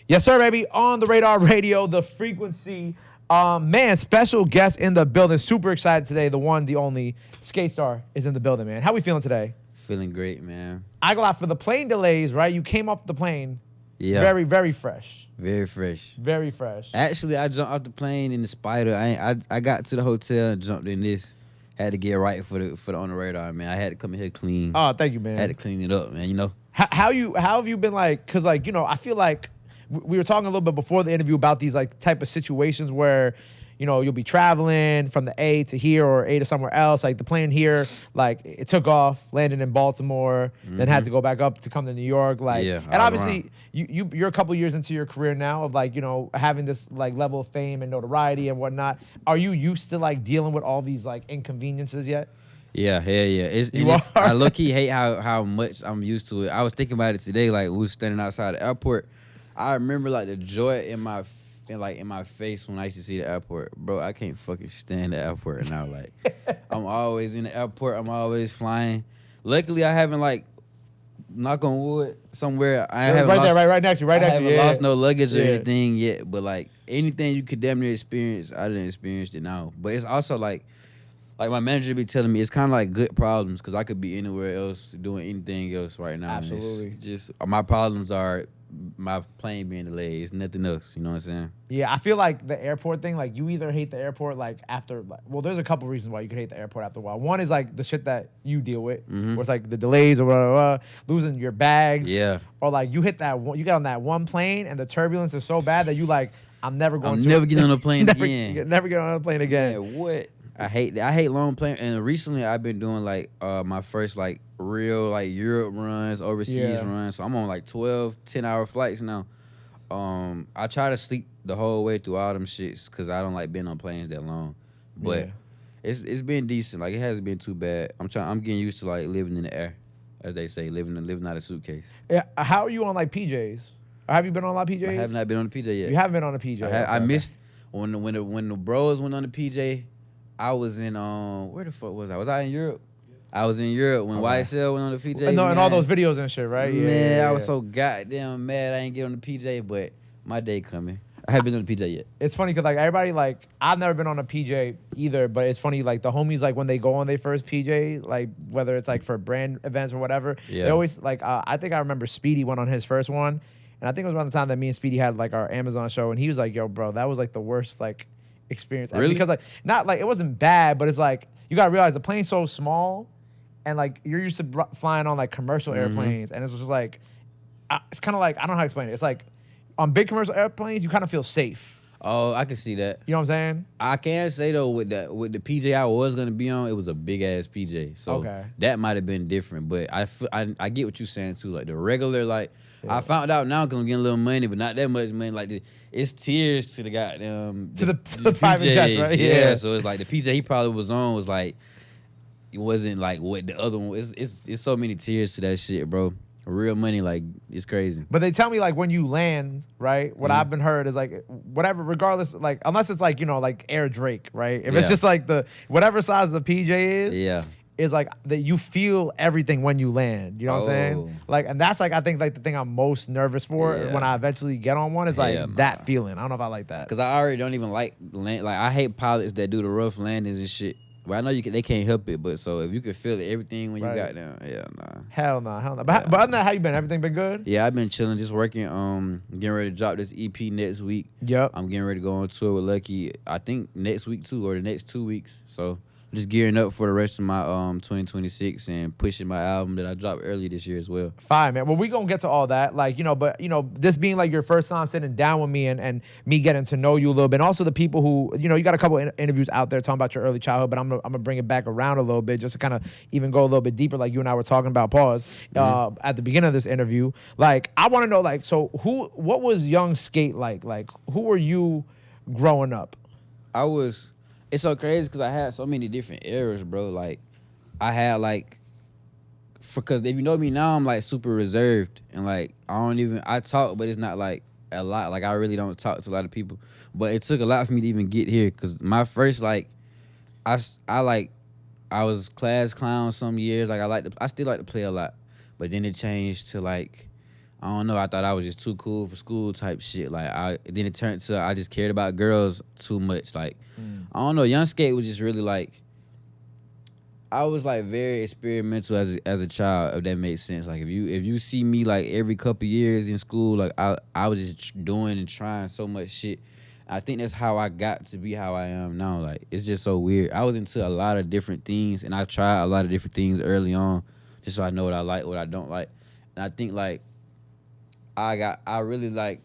Yes, sir, baby. On the Radar Radio, the frequency. Man, special guest in the building. Super excited today. The one, the only, Sk8star is in the building, man. How we feeling today? Feeling great, man. I go out for the plane delays, right? You came off the plane. Yeah. Very, very fresh. Very fresh. Very fresh. Actually, I jumped off the plane in the Spider. I got to the hotel and jumped in this. Had to get right for the On the Radar, man. I had to come in here clean. Oh, thank you, man. I had to clean it up, man. You know. How have you been like? Cause like I feel like we were talking a little bit before the interview about these like type of situations where, you'll be traveling from the A to here or A to somewhere else. Like the plane here, like it took off, landed in Baltimore, then had to go back up to come to New York. Like, Yeah, and obviously you're a couple years into your career now of like, having this like level of fame and notoriety and whatnot. Are you used to like dealing with all these like inconveniences yet? Yeah, hell yeah. I low-key hate how much I'm used to it. I was thinking about it today, like we was standing outside the airport. I remember like the joy in my face when I used to see the airport. Bro, I can't fucking stand the airport now. Like, I'm always in the airport. I'm always flying. Luckily, I haven't like, knock on wood, somewhere. I haven't right next to you, right next to you. I haven't lost no luggage or anything yet. But like anything you could damn near experience, I didn't experience it now. But it's also like my manager be telling me, it's kind of like good problems because I could be anywhere else doing anything else right now. Absolutely. It's just my problems are my plane being delayed. It's nothing else. You know what I'm saying? Yeah, I feel like the airport thing, like you either hate the airport like after, well, there's a couple reasons why you could hate the airport after a while. One is like the shit that you deal with, where it's like the delays or whatever, losing your bags. Yeah. Or like you hit that one, you get on that one plane and the turbulence is so bad that you like, I'm never getting on a plane again. Never get on a plane again. Yeah, what? I hate that. I hate long plane. And recently I've been doing like my first like real like Europe runs, overseas runs. So I'm on like 12, 10-hour flights now. I try to sleep the whole way through all them shits because I don't like being on planes that long. But it's been decent. Like it hasn't been too bad. I'm getting used to like living in the air, as they say, living out of a suitcase. Yeah. How are you on like PJs? Or have you been on a lot of PJs? I have not been on the PJ yet. You haven't been on a PJ. I missed when the bros went on the PJ. I was in where the fuck was I? Was I in Europe? I was in Europe when YSL went on the PJ. And all those videos and shit, right? Man, I was so goddamn mad I ain't get on the PJ, but my day coming. I haven't been on the PJ yet. It's funny because like everybody like I've never been on a PJ either, but it's funny like the homies like when they go on their first PJ, like whether it's like for brand events or whatever, they always like I think I remember Speedy went on his first one, and I think it was around the time that me and Speedy had like our Amazon show, and he was like, "Yo, bro, that was like the worst like experience ever." Really? Because like not like it wasn't bad, but it's like you gotta realize the plane's so small, and like you're used to flying on like commercial airplanes, and it's just like it's kind of like I don't know how to explain it. It's like on big commercial airplanes, you kind of feel safe. Oh, I can see that. You know what I'm saying? I can say though, with the PJ I was gonna be on, it was a big ass PJ, so that might have been different. But I get what you're saying too. Like the regular, like I found out now because I'm getting a little money, but not that much money. Like it's tiers to the goddamn to the private jets, right? Yeah, so it's like the PJ he probably was on was like it wasn't like what the other one. It's so many tiers to that shit, bro. Real money, like it's crazy. But they tell me like when you land, right? What I've been heard is like whatever, regardless, like unless it's like like Air Drake, right? If it's just like the whatever size the PJ is, is like that you feel everything when you land. You know what I'm saying? Like, and that's like I think like the thing I'm most nervous for when I eventually get on one is like that feeling. I don't know if I like that because I already don't even like land. Like I hate pilots that do the rough landings and shit. Well, I know they can't help it, but so if you can feel everything when you got down, hell no. But other than that, how you been? Everything been good? Yeah, I've been chilling, just working. Getting ready to drop this EP next week. Yep. I'm getting ready to go on tour with Lucki. I think next week too, or the next 2 weeks. So I'm just gearing up for the rest of my 2026 and pushing my album that I dropped early this year as well. Fine, man. Well, we gonna get to all that, like but this being like your first time sitting down with me and me getting to know you a little bit, and also the people who you got a couple interviews out there talking about your early childhood, but I'm gonna bring it back around a little bit just to kind of even go a little bit deeper, like you and I were talking about. Pause at the beginning of this interview. Like I want to know, like, so what was young Skate like? Like who were you growing up? It's so crazy because I had so many different eras, bro. Like, I had like, because if you know me now, I'm like super reserved and like I talk, but it's not like a lot. Like I really don't talk to a lot of people. But it took a lot for me to even get here because my first like, I was class clown some years. Like I still like to play a lot, but then it changed to like, I don't know. I thought I was just too cool for school type shit. Like then it turned to I just cared about girls too much. Like I don't know. Young Skate was just really like I was like very experimental as a child. If that makes sense. Like if you see me like every couple years in school, like I was just doing and trying so much shit. I think that's how I got to be how I am now. Like it's just so weird. I was into a lot of different things, and I tried a lot of different things early on, just so I know what I like, what I don't like. And I think like I really like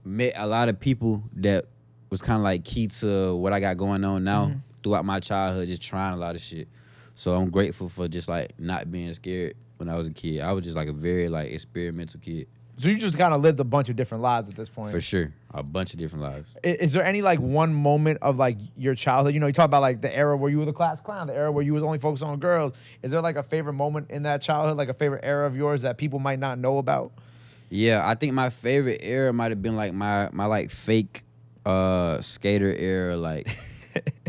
met a lot of people that was kind of like key to what I got going on now throughout my childhood, just trying a lot of shit. So I'm grateful for just like not being scared when I was a kid. I was just like a very like experimental kid. So you just kind of lived a bunch of different lives at this point. For sure. A bunch of different lives. Is there any like one moment of like your childhood? You know, you talk about like the era where you were the class clown, the era where you was only focused on girls. Is there like a favorite moment in that childhood, like a favorite era of yours that people might not know about? Yeah, I think my favorite era might have been like my like fake skater era, like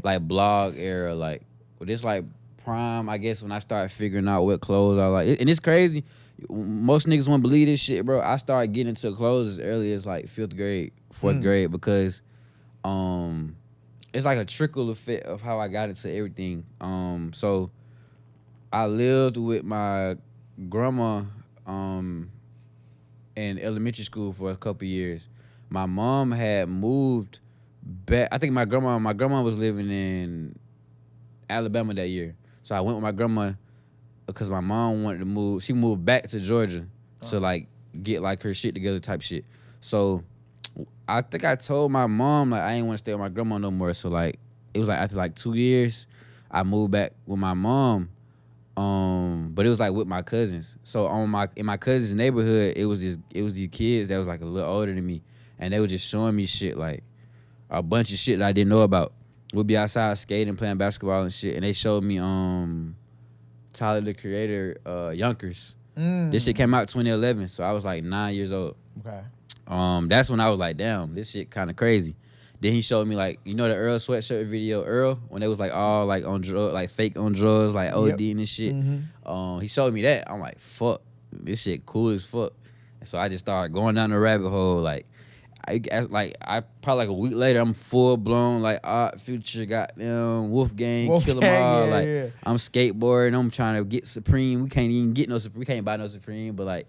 like blog era, like this like prime, I guess, when I started figuring out what clothes I like. And it's crazy. Most niggas won't believe this shit, bro. I started getting into clothes as early as like 5th grade, 4th grade, because it's like a trickle effect of how I got into everything. So I lived with my grandma in elementary school for a couple years. My mom had moved back. I think my grandma was living in Alabama that year. So I went with my grandma because my mom wanted to move. She moved back to Georgia to like get like her shit together type shit. So I think I told my mom like I ain't want to stay with my grandma no more. So like it was like after like 2 years, I moved back with my mom. But it was like with my cousins. So in my cousin's neighborhood, it was these kids that was like a little older than me, and they were just showing me shit, like a bunch of shit that I didn't know about. We'd be outside skating, playing basketball and shit, and they showed me Tyler the Creator, Yonkers. This shit came out 2011, so I was like 9 years old. Okay. That's when I was like, damn, this shit kind of crazy. Then he showed me like, you know the Earl sweatshirt video, Earl, when they was like all like on drugs, like fake on drugs, like OD and shit. He showed me that. I'm like, fuck, this shit cool as fuck. And so I just started going down the rabbit hole. Like, I probably like a week later, I'm full blown like Odd Future, goddamn Wolfgang, Kill 'Em All. Like I'm skateboarding, I'm trying to get Supreme. We can't even get no Supreme. We can't buy no Supreme, but like.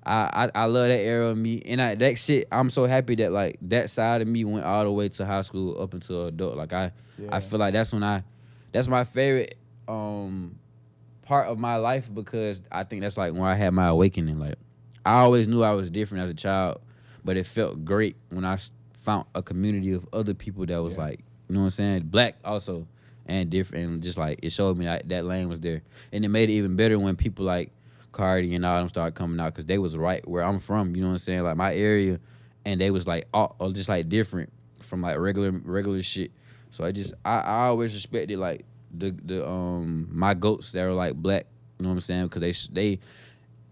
I love that era of me, and that shit. I'm so happy that like that side of me went all the way to high school up until adult. Like I feel like that's my favorite part of my life, because I think that's like when I had my awakening. Like I always knew I was different as a child, but it felt great when I found a community of other people that was like, you know what I'm saying, black also and different, and just like it showed me that lane was there, and it made it even better when people like Cardi and all them started coming out, because they was right where I'm from, you know what I'm saying, like my area, and they was like all just like different from like regular shit. So I always respected like the my goats that were like black, you know what I'm saying, because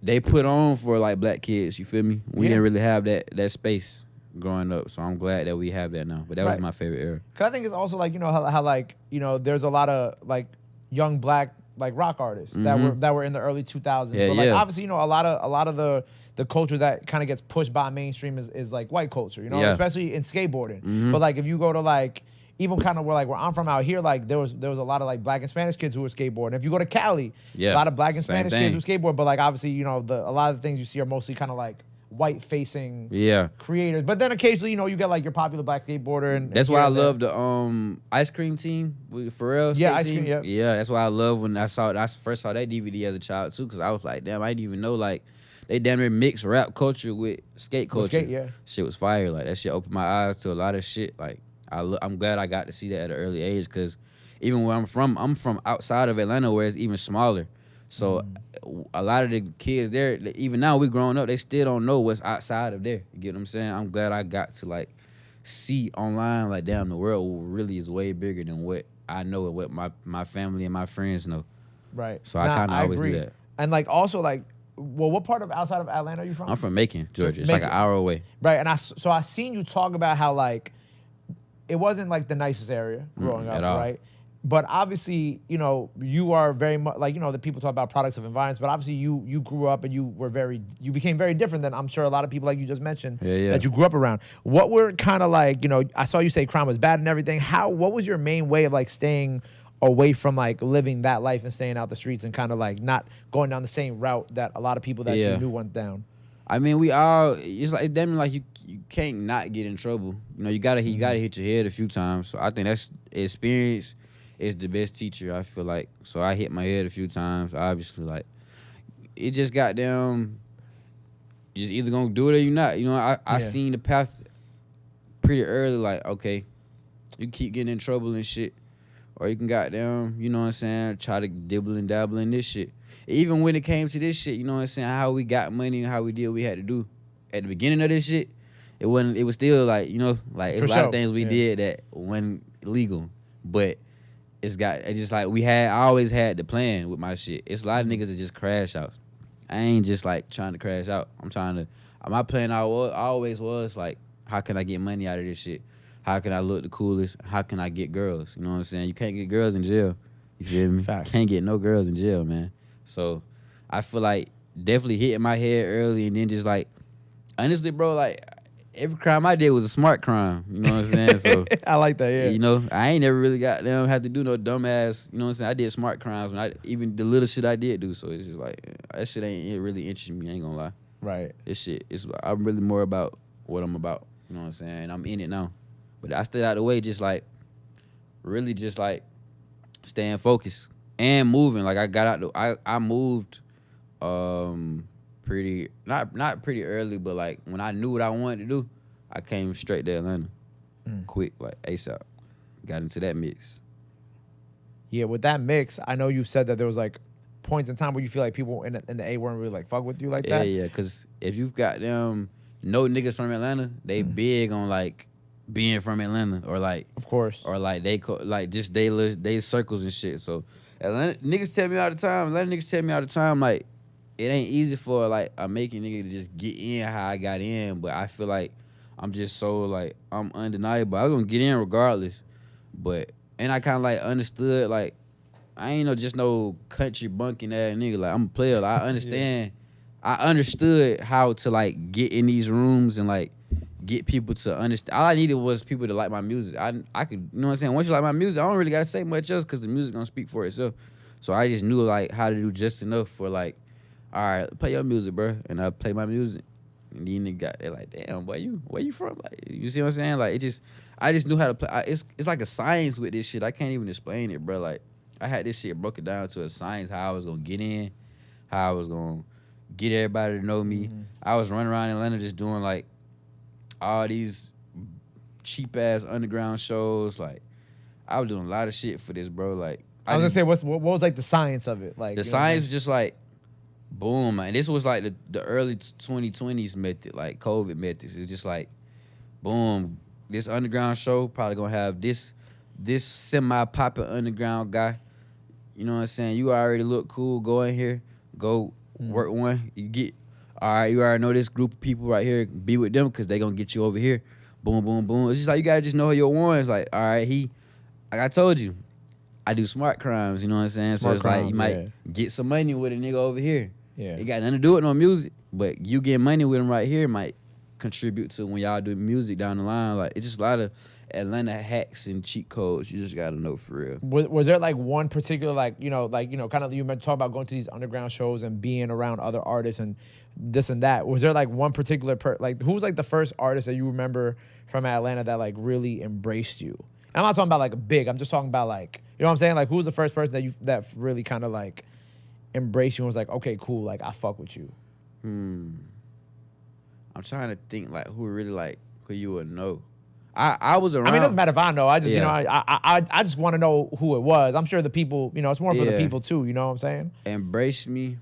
they put on for like black kids, you feel me? We didn't really have that space growing up, so I'm glad that we have that now. But that was my favorite era. Cause I think it's also like, you know, how like, you know, there's a lot of like young black like rock artists that were in the early 2000s. Yeah, but like obviously, you know, a lot of the culture that kind of gets pushed by mainstream is like white culture, you know, especially in skateboarding. But like if you go to like even kind of where I'm from out here, like there was a lot of like black and Spanish kids who were skateboarding. If you go to Cali, a lot of black and Spanish kids who skateboard, but like obviously, you know, a lot of the things you see are mostly kind of like white facing creators. But then occasionally, you know, you get like your popular black skateboarder, and that's why I love the ice cream team with Pharrell. Ice cream. Yeah, that's why I love when I first saw that DVD as a child too, because I was like, damn, I didn't even know like they damn near mix rap culture with skate culture. Shit was fire. Like that shit opened my eyes to a lot of shit. Like I'm glad I got to see that at an early age, because even where I'm from outside of Atlanta, where it's even smaller. So a lot of the kids there, even now we growing up, they still don't know what's outside of there. You get what I'm saying? I'm glad I got to like see online, like, damn, the world really is way bigger than what I know and what my family and my friends know. Right. So I kind of always do that. And like also like, well, what part of outside of Atlanta are you from? I'm from Macon, Georgia. It's like an hour away. Right. And I seen you talk about how like it wasn't like the nicest area growing up, at all. right? But obviously, you know, you are very much like, you know, the people talk about products of environments, but obviously you grew up and you became very different than I'm sure a lot of people like you just mentioned that you grew up around. What were kind of like, you know, I saw you say crime was bad and everything. What was your main way of like staying away from like living that life and staying out the streets and kind of like not going down the same route that a lot of people that you knew went down? I mean, we all, it's like, it's damn like you can't not get in trouble. You know, you gotta hit your head a few times. So I think that's experience is the best teacher, I feel like. So I hit my head a few times, obviously. Like, it just got down, you just either gonna do it or you not. You know, I seen the path pretty early, like, okay, you keep getting in trouble and shit. Or you can goddamn, you know what I'm saying, try to dibble and dabble in this shit. Even when it came to this shit, you know what I'm saying, how we got money and how we did what we had to do. At the beginning of this shit, it was still like, you know, like it's a lot of things we did that wasn't legal. But it's just like I always had the plan with my shit. It's a lot of niggas that just crash out. I ain't just like trying to crash out. My plan always was like, how can I get money out of this shit? How can I look the coolest? How can I get girls? You know what I'm saying? You can't get girls in jail. You feel me? Facts. Can't get no girls in jail, man. So I feel like definitely hitting my head early and then just like, honestly, bro, like every crime I did was a smart crime. You know what I'm saying? So I like that, yeah. You know, I ain't never really got them have to do no dumbass, you know what I'm saying? I did smart crimes even the little shit I did do. So it's just like, that shit ain't really interesting me, I ain't gonna lie. Right. This shit, I'm really more about what I'm about. You know what I'm saying? And I'm in it now. But I stayed out of the way, just like, really just like staying focused and moving. Like I moved pretty, not pretty early, but like when I knew what I wanted to do, I came straight to Atlanta. Quick, like ASAP. Got into that mix. Yeah, with that mix, I know you said that there was like points in time where you feel like people in the A weren't really like fuck with you like that. Yeah, because if you've got them no niggas from Atlanta, they big on like being from Atlanta or like, of course, or like like just they circles and shit. So Atlanta niggas tell me all the time, like it ain't easy for like a making nigga to just get in how I got in, but I feel like I'm just so like I'm undeniable. I was gonna get in regardless, and I kind of like understood like I ain't just no country bunking ass nigga. Like I'm a player. Like, I understand. I understood how to like get in these rooms and like get people to understand. All I needed was people to like my music. I could, you know what I'm saying? Once you like my music, I don't really gotta say much else because the music gonna speak for itself. So I just knew like how to do just enough for like, all right, play your music, bro, and I play my music. And these niggas they're like, damn, where you from? Like, you see what I'm saying? Like, I just knew how to play. It's like a science with this shit. I can't even explain it, bro. Like, I had this shit broken down to a science, how I was gonna get in, how I was gonna get everybody to know me. I was running around Atlanta just doing like all these cheap ass underground shows. Like, I was doing a lot of shit for this, bro. Like, I was gonna say, what was like the science of it? Like the science was just like, boom, man. This was like the early 2020s method, like COVID methods. It's just like, boom, this underground show probably gonna have this semi-poppin' underground guy. You know what I'm saying? You already look cool. Go in here, go work one. You already know this group of people right here. Be with them because they gonna get you over here. Boom, boom, boom. It's just like you gotta just know your ones. Like, all right, like I told you, I do smart crimes. You know what I'm saying? So it's like you might get some money with a nigga over here. Yeah, it got nothing to do with no music, but you get money with him right here might contribute to when y'all do music down the line. Like, it's just a lot of Atlanta hacks and cheat codes. You just gotta know for real. Was there like one particular kind of you talk about going to these underground shows and being around other artists and this and that. Was there like one particular who was like the first artist that you remember from Atlanta that like really embraced you? And I'm not talking about like big. I'm just talking about like, you know what I'm saying? Like, who was the first person that really kind of like embraced you and was like, okay, cool, like I fuck with you? I'm trying to think like who really like who you would know. I was around. I mean, it doesn't matter if I know. I just I just want to know who it was. I'm sure the people, it's more for the people too. You know what I'm saying? Embrace me.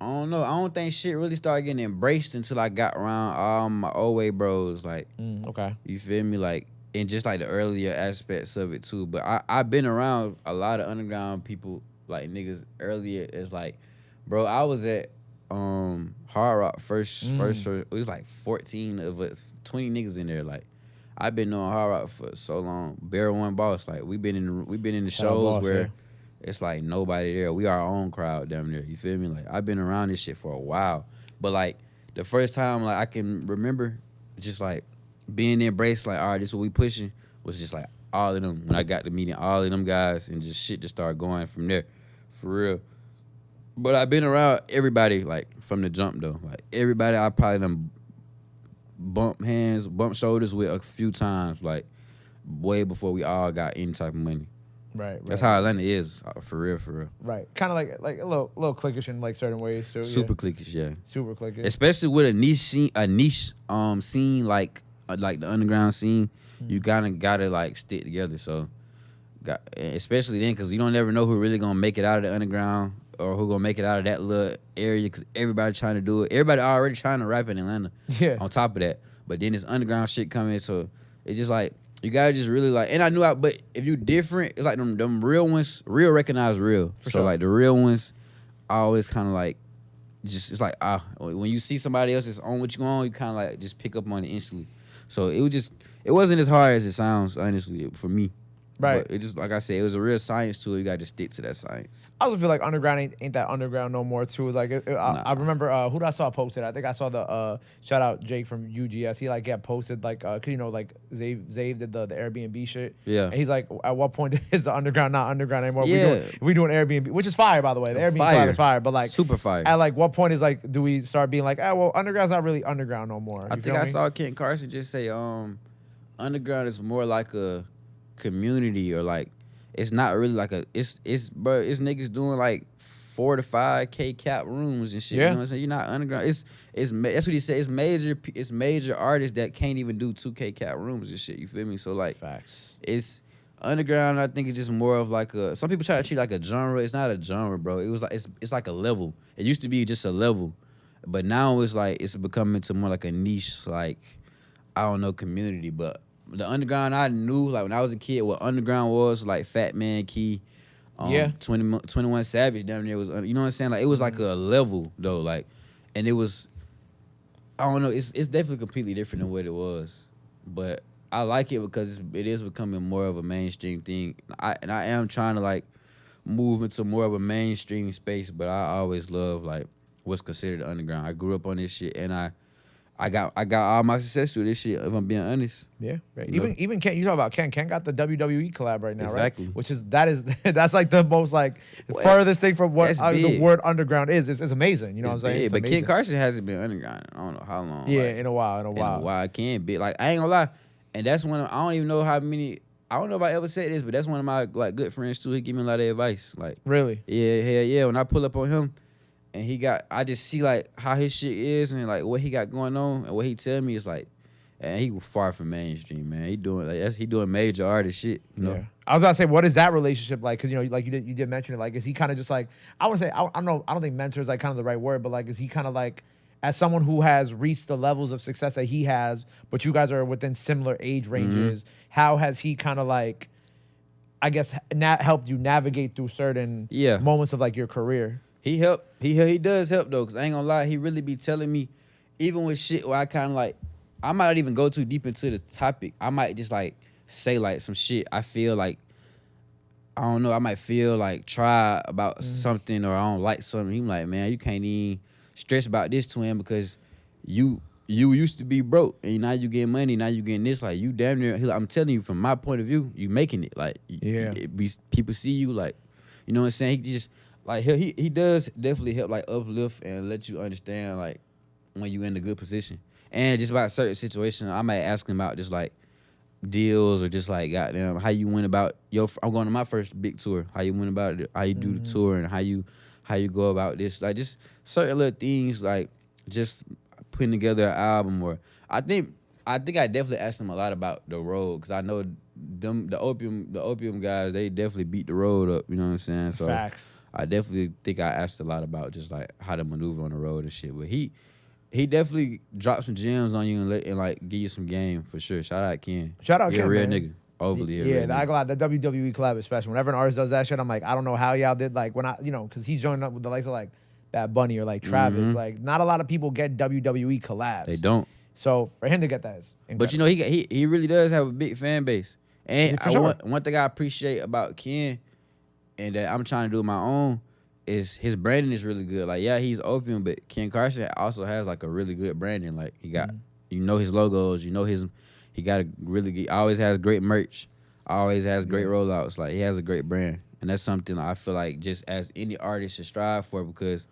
I don't know. I don't think shit really started getting embraced until I got around all my ØWay bros. Like, okay, you feel me? Like, and just like the earlier aspects of it too. But I've been around a lot of underground people, like niggas earlier. It's like, bro, I was at Hard Rock first. It was like 14 of us, 20 niggas in there. Like, I've been knowing Hard Rock for so long. Bear One Boss, like we been in the Shout out shows Boss, where yeah. it's like nobody there. We our own crowd damn near. You feel me? Like I've been around this shit for a while, but like the first time like I can remember, just like being embraced. Like all right, this is what we pushing. Was just like all of them when I got to meeting all of them guys and just shit just started going from there, for real. But I've been around everybody like from the jump though. Like everybody, I probably done bump hands, bump shoulders with a few times, like way before we all got any type of money. Right. That's how Atlanta is, for real, for real. Right. Kind of like a little cliquish in like certain ways too. Super cliquish, yeah. Super cliquish. Especially with a niche scene like the underground scene, you gotta like stick together. So, especially then, because you don't ever know who really gonna make it out of the underground or who gonna make it out of that little area. Because everybody trying to do it. Everybody already trying to rap in Atlanta. Yeah. On top of that, but then this underground shit coming, so it's just like. You gotta just really like, and I knew but if you different, it's like them real ones, real recognize real. For so sure. like the real ones, I always kind of like, just it's like when you see somebody else that's on what you on, you kind of like just pick up on it instantly. So it wasn't as hard as it sounds, honestly, for me. Right. But it just like I said, it was a real science to it. You gotta just stick to that science. I also feel like underground ain't that underground no more too. Like I remember who did I saw posted. I think I saw the shout out Jake from UGS. He like got posted like 'cause, you know like Zave did the Airbnb shit. Yeah. And he's like, at what point is the underground not underground anymore? Yeah. We doing Airbnb, which is fire by the way. The Airbnb Fire. is fire, but like Super fire. At like what point is like do we start being like, well, underground's not really underground no more? I think I saw Carson just say underground is more like a community or like. It's not really like it's niggas doing like 4 to 5K cap rooms and shit. Yeah. You know what I'm saying? You're not underground. It's that's what he said. It's major artists that can't even do 2K cap rooms and shit. You feel me? So like Facts. It's underground. I think it's just more of like some people try to treat it like a genre. It's not a genre, bro. It was like it's like a level. It used to be just a level, but now it's like it's becoming to more like a niche, like I don't know, community, but. The underground I knew, like when I was a kid, what underground was, like Fat Man Key, 21 Savage down there was, you know what I'm saying? Like it was like a level though, like, and it was, I don't know, it's definitely completely different than what it was, but I like it because it is becoming more of a mainstream thing. I am trying to like move into more of a mainstream space, but I always love like what's considered underground. I grew up on this shit, and I got all my success through this shit, if I'm being honest. Yeah, right. Even Ken, you talk about Ken. Ken got the WWE collab right now, exactly. Right? Which is that's like the most like furthest thing from what the word underground is. It's amazing. You know what I'm saying? It's but Ken Carson hasn't been underground. I don't know how long. Yeah, like, in a while. I can't be like I ain't gonna lie, and that's one. I don't even know how many. I don't know if I ever said this, but that's one of my like good friends too. He give me a lot of advice. Like really? Yeah. When I pull up on him. And I just see like how his shit is and like what he got going on and what he tell me is like, and he far from mainstream, man. He doing major artist shit, you know. Yeah. I was about to say, what is that relationship like? Because you know, like you did mention it. Like, is he kind of just like I want to say I don't know. I don't think mentor is like kind of the right word, but like is he kind of like as someone who has reached the levels of success that he has, but you guys are within similar age ranges? How has he kind of like, I guess, helped you navigate through certain moments of like your career? He does help though, cause I ain't gonna lie, he really be telling me, even with shit where I kind of like, I might not even go too deep into the topic. I might just like say like some shit. I feel like, I don't know, I might feel like try about something or I don't like something. He like, man, you can't even stress about this twin because you used to be broke and now you getting money. Now you getting this. Like you damn near. I'm telling you from my point of view, you making it. Like people see you like, you know what I'm saying. He just. Like he does definitely help like uplift and let you understand like when you in a good position and just about certain situations I might ask him about just like deals or just like goddamn how you went about I'm going to my first big tour, how you went about it, how you do the tour and how you go about this, like just certain little things like just putting together an album. Or I think I definitely asked him a lot about the road because I know the opium guys, they definitely beat the road up, you know what I'm saying? So Facts. I definitely think I asked a lot about just like how to maneuver on the road and shit. But he definitely dropped some gems on you and like give you some game for sure. Shout out Ken. Shout out Ken, Ken, real man. nigga. Overly yeah, real I nigga. go out the WWE collab is special. Whenever an artist does that shit, I'm like, I don't know how y'all did. Like when because he's joining up with the likes of like Bad Bunny or like Travis. Like not a lot of people get WWE collabs. They don't. So for him to get that is But incredible. he really does have a big fan base. And Yeah, for sure. one thing I appreciate about Ken and that I'm trying to do my own is his branding is really good. Like, yeah, he's opium, but Ken Carson also has like a really good branding. Like he got his logos, he got a really good, always has great merch, always has great rollouts. Like he has a great brand. And that's something I feel like just as any artist should strive for, because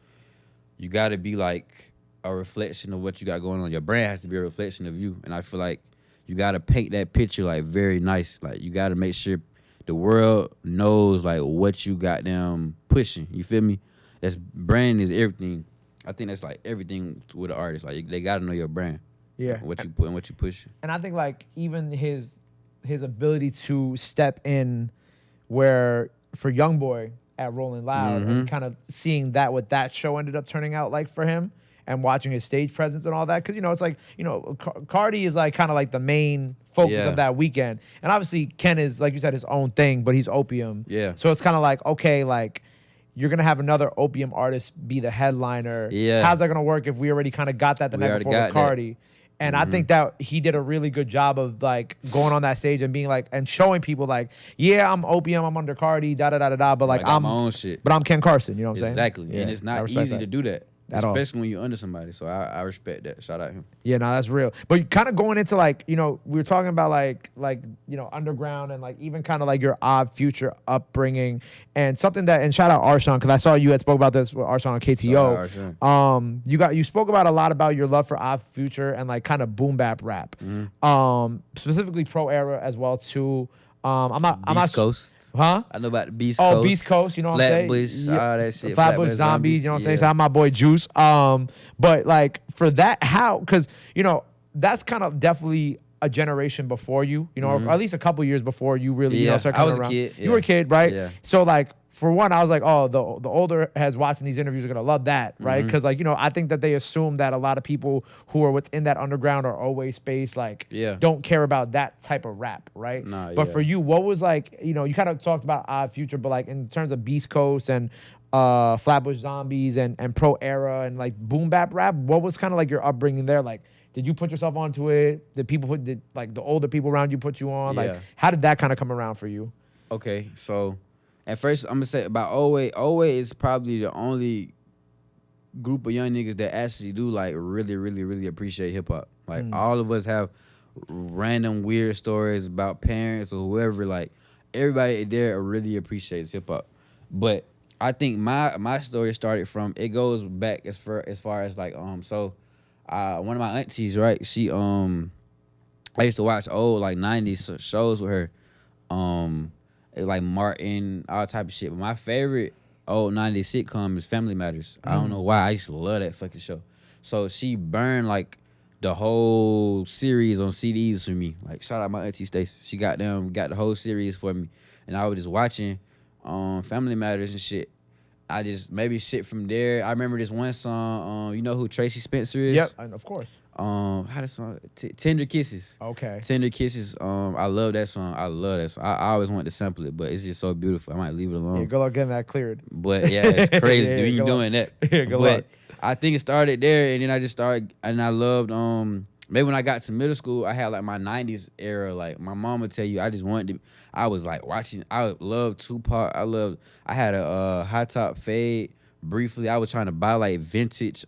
you gotta be like a reflection of what you got going on. Your brand has to be a reflection of you. And I feel like you gotta paint that picture like very nice. Like you gotta make sure the world knows like what you got them pushing. You feel me? That's brand is everything. I think that's like everything with an artist. Like they gotta know your brand. Yeah. What you put and what you push. And I think like even his ability to step in where for YoungBoy at Rolling Loud and kind of seeing that what that show ended up turning out like for him and watching his stage presence and all that. Cause it's like, Cardi is like kind of like the main focus of that weekend. And obviously Ken is, like you said, his own thing, but he's opium. Yeah. So it's kind of like, okay, like you're going to have another opium artist be the headliner. Yeah. How's that going to work if we already kind of got that the night before with Cardi? And I think that he did a really good job of like going on that stage and being like, and showing people like, yeah, I'm opium, I'm under Cardi, da da da da da, but like I'm my own shit. But I'm Ken Carson, you know what I'm saying? Exactly. Yeah, And it's not easy to do that. Especially when you're under somebody. So I respect that. Shout out him. Yeah, no, that's real. But kind of going into like, we were talking about like underground and like even kind of like your Odd Future upbringing and something that, and shout out Arshawn, because I saw you had spoke about this with Arshawn on KTO. You spoke about a lot about your love for Odd Future and like kind of boom bap rap. Specifically Pro Era as well too. Beast Coast. Huh? I know about the Beast Coast. Oh, Beast Coast, you know what I'm saying? Flatbush, all that shit. Flatbush Zombies, you know what I'm saying? Shout out my boy Juice. But like for that, how? Because, that's kind of definitely a generation before you, or at least a couple years before you really, started coming around. I was a kid. You were a kid, right? Yeah. So like, for one, I was like, oh, the older heads watching these interviews are gonna love that, right? Because like, I think that they assume that a lot of people who are within that underground or OWay space, like, don't care about that type of rap, right? But for you, what was like, you kind of talked about Odd Future, but like in terms of Beast Coast and Flatbush Zombies and Pro Era and like boom bap rap, what was kind of like your upbringing there? Like, did you put yourself onto it? Did like the older people around you put you on? Yeah. Like, how did that kind of come around for you? Okay, so at first, I'm gonna say about ØWay. ØWay is probably the only group of young niggas that actually do like really, really, really appreciate hip hop. Like all of us have random weird stories about parents or whoever. Like everybody there really appreciates hip hop. But I think my story started from, it goes back as far as like one of my aunties, right? She I used to watch old like 90s shows with her. It was like Martin, all type of shit. But my favorite old 90s sitcom is Family Matters. I don't know why. I used to love that fucking show. So she burned like the whole series on CDs for me. Like shout out my auntie Sk8star. She got the whole series for me. And I was just watching Family Matters and shit. I just maybe shit from there. I remember this one song. You know who Tracy Spencer is? Yep, of course. How the song? Tender Kisses. Okay. Tender Kisses. I love that song. I love that song. I always want to sample it, but it's just so beautiful. I might leave it alone. Yeah, good luck getting that cleared. But yeah, it's crazy when you doing that. Yeah, good luck. I think it started there, and then I just started, and I loved. Maybe when I got to middle school, I had like my 90s era. Like my mom would tell you, I just wanted to. I was like watching. I loved Tupac. I had a high top fade. Briefly, I was trying to buy like vintage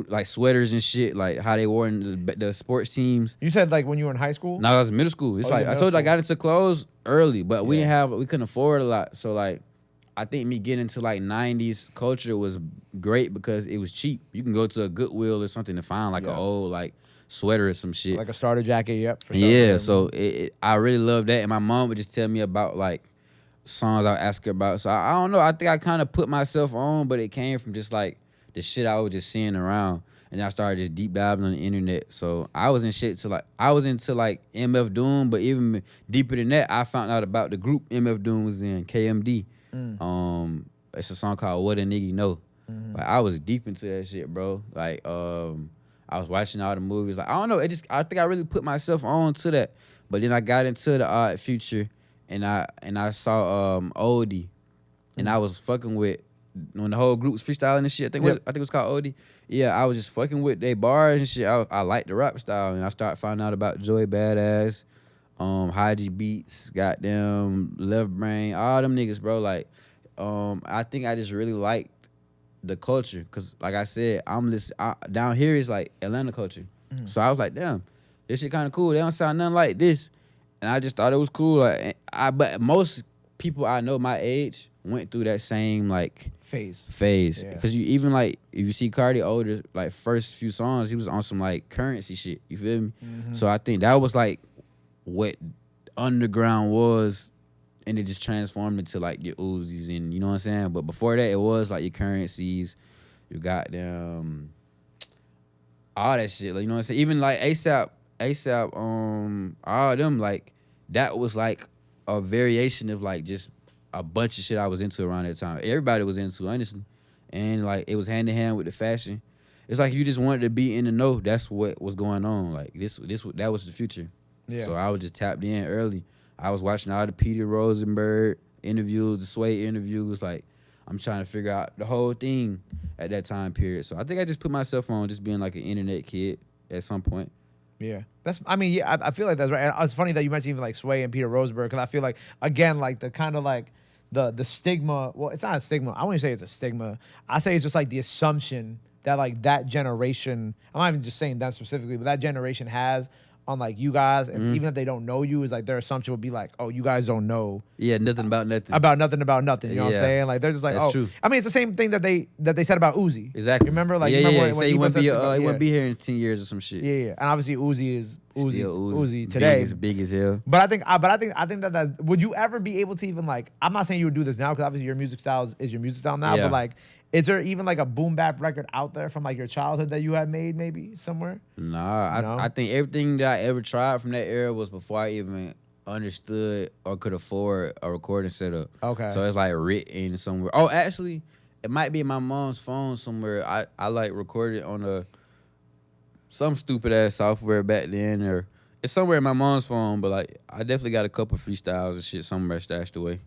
like sweaters and shit, like how they wore in the sports teams. You said like when you were in high school? No, I was in middle school. It's like I told you, I got into clothes early, but we couldn't afford a lot. So like, I think me getting into like 90s culture was great because it was cheap. You can go to a Goodwill or something to find like an old like sweater or some shit. Like a starter jacket, yep. For yeah, so I really loved that. And my mom would just tell me about like songs I would ask her about. So I don't know. I think I kind of put myself on, but it came from just like the shit I was just seeing around. And I started just deep diving on the internet. So I was into like MF Doom, but even deeper than that, I found out about the group MF Doom was in, KMD. It's a song called What a Nigga Know. Like I was deep into that shit, bro. Like I was watching all the movies. Like I don't know, I think I really put myself on to that. But then I got into the Odd Future, and I saw Oldie, and I was fucking with when the whole group was freestyling and shit. I think it was called OD. Yeah, I was just fucking with their bars and shit. I liked the rap style, and I started finding out about Joey Badass, Haji Beats, goddamn Left Brain, all them niggas, bro. Like, I think I just really liked the culture, cause like I said, down here is like Atlanta culture. So I was like, damn, this shit kind of cool. They don't sound nothing like this, and I just thought it was cool. Like, but most people I know my age went through that same like phase. Yeah. Cause you even like if you see Cardi older, like first few songs, he was on some like currency shit. You feel me? So I think that was like what underground was, and it just transformed into like your Uzis and you know what I'm saying. But before that, it was like your currencies, you got them, all that shit. Like, you know what I'm saying. Even like ASAP, all them like that was like a variation of like just a bunch of shit I was into around that time. Everybody was into, honestly, and like it was hand in hand with the fashion. It's like you just wanted to be in the know. That's what was going on. Like that was the future. Yeah. So I was just tapped in early. I was watching all the Peter Rosenberg interviews, the Sway interviews. Like I'm trying to figure out the whole thing at that time period. So I think I just put myself on just being like an internet kid at some point. Yeah, I feel like that's right. And it's funny that you mentioned even like Sway and Peter Rosenberg, because I feel like again like the kind of like the stigma. Well, it's not a stigma. I wouldn't say it's a stigma. I say it's just like the assumption that like that generation. I'm not even just saying that specifically, but that generation has on like you guys, and even if they don't know you, is like their assumption would be like, oh, you guys don't know. Yeah, nothing about nothing. About nothing. You know what I'm saying? Like they're just like, that's true. I mean, it's the same thing that they said about Uzi. Exactly. You remember? Like, when he he wouldn't be here in 10 years or some shit. Yeah. And obviously Uzi is Uzi today. Big as hell. But I think that's. Would you ever be able to even like? I'm not saying you would do this now, because obviously your music style is your music style now. Yeah. But like, is there even like a boom bap record out there from like your childhood that you had made maybe somewhere? Nah, No? I think everything that I ever tried from that era was before I even understood or could afford a recording setup. Okay. So it's like written somewhere. Oh, actually, it might be in my mom's phone somewhere. I like recorded on some stupid ass software back then, or it's somewhere in my mom's phone. But like, I definitely got a couple freestyles and shit somewhere stashed away.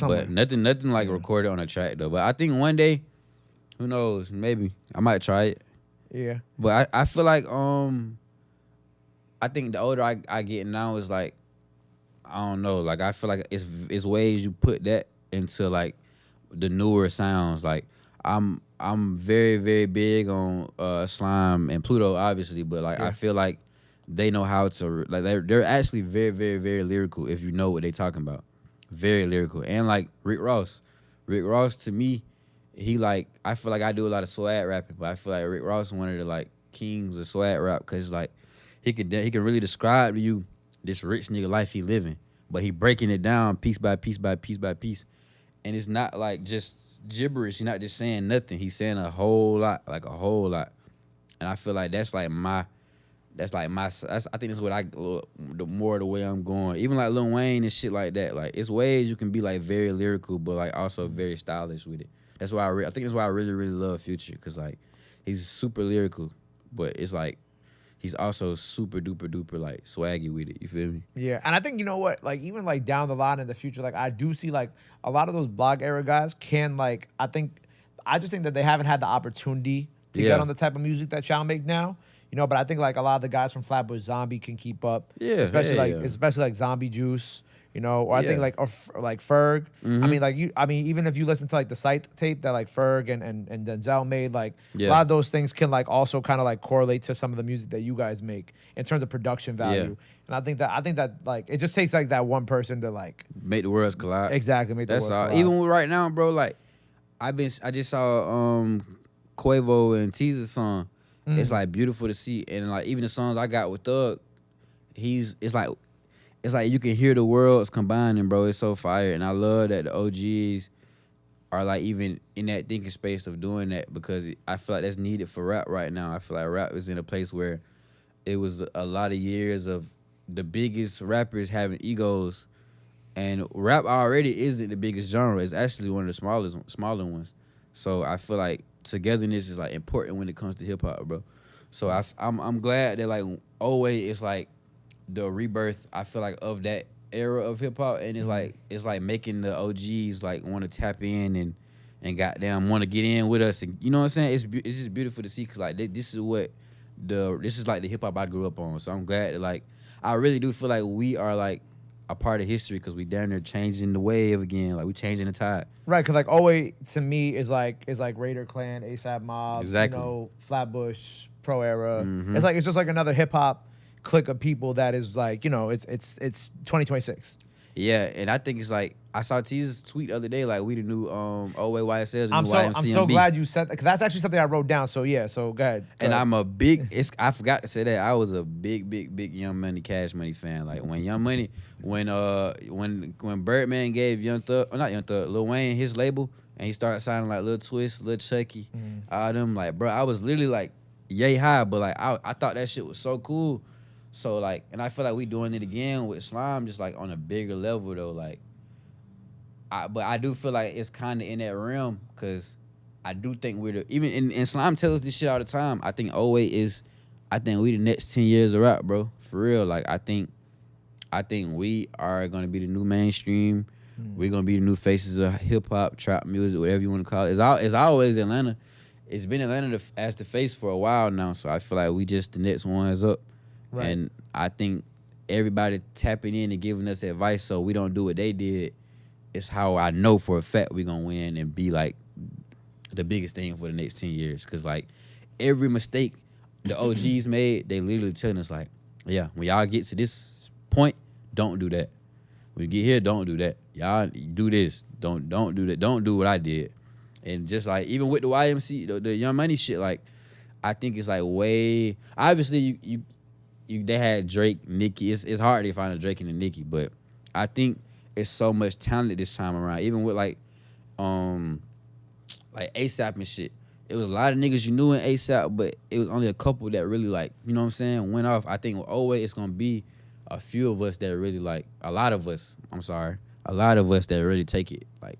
But nothing like recorded on a track though. But I think one day, who knows? Maybe I might try it. Yeah. But I feel like I think the older I get now is like, I don't know. Like I feel like it's ways you put that into like the newer sounds. Like I'm very, very big on Slime and Pluto, obviously, but like I feel like they know how to like they're actually very, very, very lyrical if you know what they're talking about. Very lyrical. And like Rick Ross to me, he like, I feel like I do a lot of swag rapping, but I feel like Rick Ross is one of the like kings of swag rap, because like he can really describe to you this rich nigga life he living, but he breaking it down piece by piece by piece by piece. And it's not like just gibberish. He's not just saying nothing. He's saying a whole lot, like a whole lot. And I feel like I think that's what the more the way I'm going. Even like Lil Wayne and shit like that. Like it's ways you can be like very lyrical, but like also very stylish with it. That's why I think that's why I really, really love Future, because like he's super lyrical, but it's like he's also super duper duper like swaggy with it. You feel me? Yeah, and I think, you know what, like even like down the line in the future, like I do see like a lot of those blog era guys can like, I just think that they haven't had the opportunity to get on the type of music that y'all make now. You know, but I think like a lot of the guys from Flatbush Zombie can keep up. Yeah, especially like Zombie Juice. You know, or I think like Ferg. I mean, even if you listen to like the Sight tape that like Ferg and Denzel made, like a lot of those things can like also kind of like correlate to some of the music that you guys make in terms of production value. Yeah. And I think that like it just takes like that one person to like make the worlds collide. Exactly, make the worlds collide. Even right now, bro. Like I just saw Quavo and Teaser song. It's like beautiful to see, and like even the songs I got with Thug, it's like you can hear the worlds combining, bro. It's so fire, and I love that the OGs are like even in that thinking space of doing that, because I feel like that's needed for rap right now. I feel like rap is in a place where it was a lot of years of the biggest rappers having egos, and rap already isn't the biggest genre. It's actually one of the smaller ones. So I feel like togetherness is like important when it comes to hip hop, bro. So I'm glad that like ØWay is like the rebirth, I feel like, of that era of hip hop, and it's like making the OGs like want to tap in and goddamn want to get in with us, and you know what I'm saying? It's just beautiful to see, cause like this is like the hip hop I grew up on. So I'm glad that like I really do feel like we are like a part of history, because we down there changing the wave again, like we changing the tide. Right, because like ØWay to me is like Raider Clan, ASAP Mob, Exactly. you know, Flatbush, Pro Era. Mhm. It's just like another hip hop clique of people that is like, you know, it's 2026. Yeah, and I think it's like I saw T's tweet the other day, like we the new ØWay YSL, the I'm new so YMCMB. glad you said that, because that's actually something I wrote down. So yeah, so go ahead. And I'm a big. I forgot to say that I was a big Young Money, Cash Money fan. Like when Young Money, when Birdman gave Young Thug, or not Young Thug, Lil Wayne his label, and he started signing like Lil Twist, Lil Chucky, all them. Like, bro, I was literally like yay high, but like I thought that shit was so cool. So like, and I feel like we doing it again with Slime, just like on a bigger level though. Like, but I do feel like it's kind of in that realm, because I do think we're the, even and Slime tells us this shit all the time. I think ØWay is, I think we the next 10 years of rap, bro. For real. Like I think we are gonna be the new mainstream. We're gonna be the new faces of hip hop, trap music, whatever you want to call it. It's always Atlanta. It's been Atlanta as the face for a while now. So I feel like we just the next ones up. Right. And I think everybody tapping in and giving us advice so we don't do what they did is how I know for a fact we're gonna win and be like the biggest thing for the next 10 years. Cause like every mistake the OGs made, they literally telling us like, yeah, when y'all get to this point, don't do that. When you get here, don't do that. Y'all do this. Don't do that. Don't do what I did. And just like even with the YMC, the Young Money shit, like I think it's like way, obviously they had Drake, Nicki. It's hard to find a Drake and a Nicki, but I think it's so much talent this time around. Even with like ASAP and shit. It was a lot of niggas you knew in ASAP, but it was only a couple that really like, you know what I'm saying, went off. I think with ØWay it's gonna be a few of us that really like, a lot of us that really take it like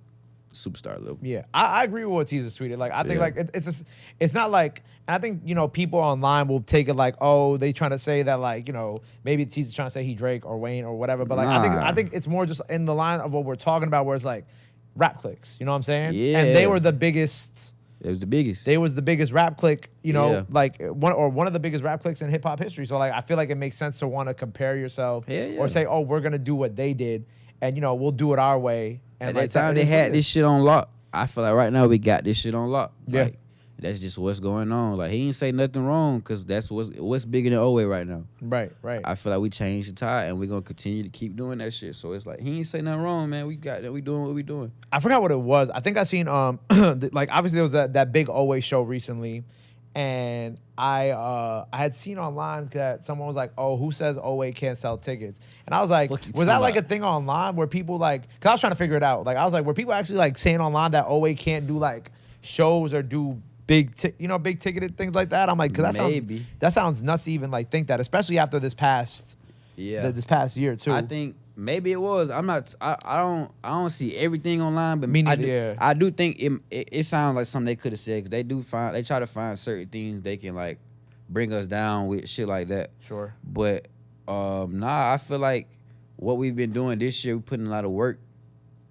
superstar level. Yeah, I agree with what Teaser tweeted. Like, I think like it's not like, and I think, you know, people online will take it like, oh, they trying to say that like, you know, maybe Teaser's trying to say he Drake or Wayne or whatever. But like, I think it's more just in the line of what we're talking about, where it's like rap cliques. You know what I'm saying? Yeah. And they were the biggest. It was the biggest. They was the biggest rap clique, you know, like one of the biggest rap cliques in hip hop history. So like, I feel like it makes sense to want to compare yourself or say, oh, we're gonna do what they did, and you know, we'll do it our way. And at like, that time they had this shit on lock. I feel like right now we got this shit on lock. Yeah. Like, that's just what's going on. Like, he ain't say nothing wrong, because that's what's bigger than ØWay right now. Right. I feel like we changed the tide, and we're going to continue to keep doing that shit. So it's like, he ain't say nothing wrong, man. We got that. We doing what we doing. I forgot what it was. I think I seen, like, obviously there was that big ØWay show recently, and I had seen online that someone was like, oh, who says ØWay can't sell tickets? And I was like, was that like a thing online where people like, because I was trying to figure it out. Like, I was like, were people actually like saying online that ØWay can't do like shows or do big ticketed things like that? I'm like, because that sounds nuts to even like think that, especially after this past year too. I think maybe it was. I'm not. I don't see everything online, but me neither. I do think it sounds like something they could have said, because they try to find certain things they can like bring us down with, shit like that. Sure. But I feel like what we've been doing this year, we put in a lot of work.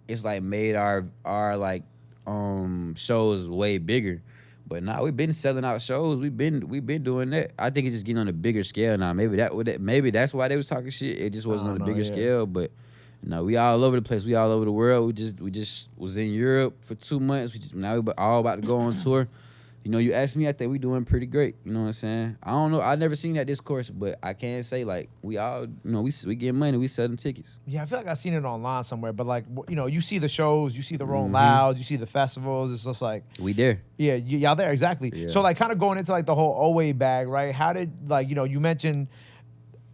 It's like made our like shows way bigger. But we've been selling out shows. We've been doing that. I think it's just getting on a bigger scale now. Maybe that's why they was talking shit. It just wasn't on a bigger scale. But no, we all over the place. We all over the world. We just was in Europe for 2 months. Now we all about to go on tour. You know, you asked me, I think we doing pretty great. You know what I'm saying? I don't know. I never seen that discourse, but I can say like we all, you know, we get money. We selling tickets. Yeah, I feel like I seen it online somewhere. But like, you know, you see the shows, you see the Rolling Louds, you see the festivals. It's just like we there. Yeah, y'all there exactly. Yeah. So like, kind of going into like the whole ØWay bag, right? How did, like, you know, you mentioned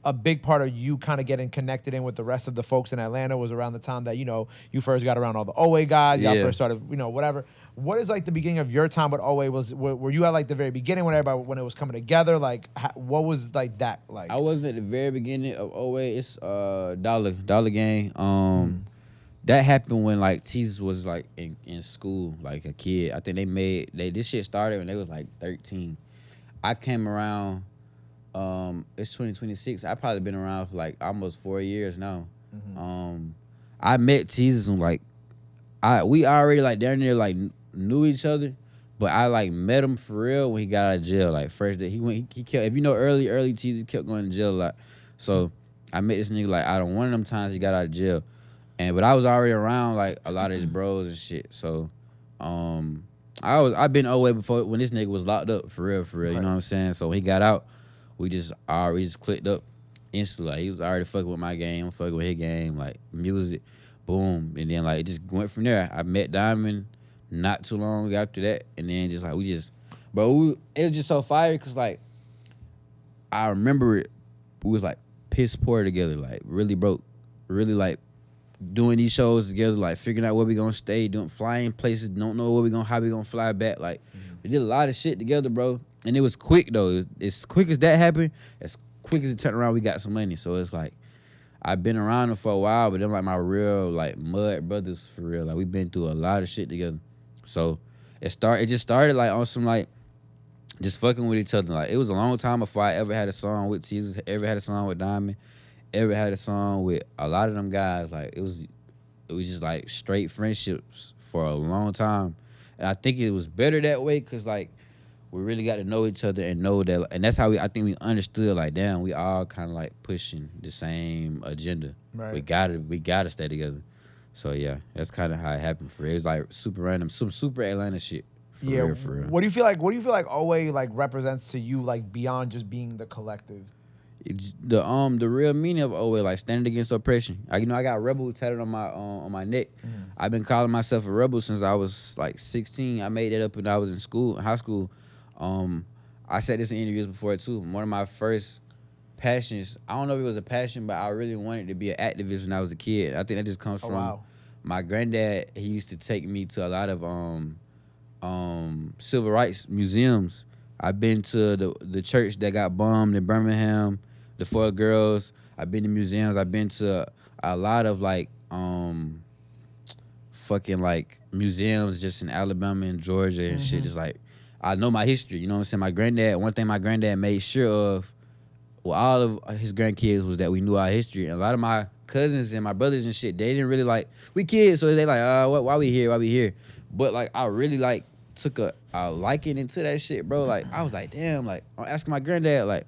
a big part of you kind of getting connected in with the rest of the folks in Atlanta was around the time that, you know, you first got around all the ØWay guys. Y'all first started, you know, whatever. What is like the beginning of your time with ØWay? Were you at like the very beginning when it was coming together? Like, what was like that like? I wasn't at the very beginning of ØWay. It's Dollar Gang. That happened when like Jesus was like in school, like a kid. I think this shit started when they was like 13. I came around. It's 2026. I've probably been around for like almost 4 years now. I met Jesus and like we already like down there like knew each other, but I like met him for real when he got out of jail. Like first day he kept, if you know early Teasy kept going to jail a lot. So I met this nigga like out of one of them times he got out of jail. But I was already around like a lot of his bros and shit. So I've been ØWay before when this nigga was locked up for real. Right. You know what I'm saying? So when he got out, we just clicked up instantly. Like, he was already fucking with my game, I'm fucking with his game, like music, boom. And then like it just went from there. I met Diamond not too long after that, and then just like it was just so fire because like I remember it. We was like piss poor together, like really broke, really like doing these shows together, like figuring out where we gonna stay, flying places, don't know how we gonna fly back. Like we did a lot of shit together, bro. And it was quick though. As quick as that happened, as quick as it turned around, we got some money. So it's like I've been around them for a while, but them like my real like mud brothers for real. Like we've been through a lot of shit together. So it just started like on some like just fucking with each other. Like it was a long time before I ever had a song with Jesus, ever had a song with Diamond, ever had a song with a lot of them guys. Like it was just like straight friendships for a long time. And I think it was better that way because like we really got to know each other and know that, and that's how I think we understood like, damn, we all kind of like pushing the same agenda. Right. We gotta stay together. So yeah, that's kind of how it happened for real. It was like super random, some super Atlanta shit. For real. What do you feel like ØWay like represents to you, like beyond just being the collective? It's the real meaning of ØWay, like standing against oppression. I got rebel tatted on my neck. I've been calling myself a rebel since I was like 16. I made that up when I was in high school. I said this in interviews before too. One of my first passions, I don't know if it was a passion, but I really wanted to be an activist when I was a kid. I think that just comes from my granddad. He used to take me to a lot of civil rights museums. I've been to the church that got bombed in Birmingham, the 4 girls. I've been to museums. I've been to a lot of like fucking like museums just in Alabama and Georgia and shit. Just like I know my history. You know what I'm saying? One thing my granddad made sure of with all of his grandkids was that we knew our history. And a lot of my cousins and my brothers and shit, they didn't really like, we kids, so they like, why we here? But like I really like took a liking into that shit, bro. Like I was like, damn, like I'm asking my granddad, like,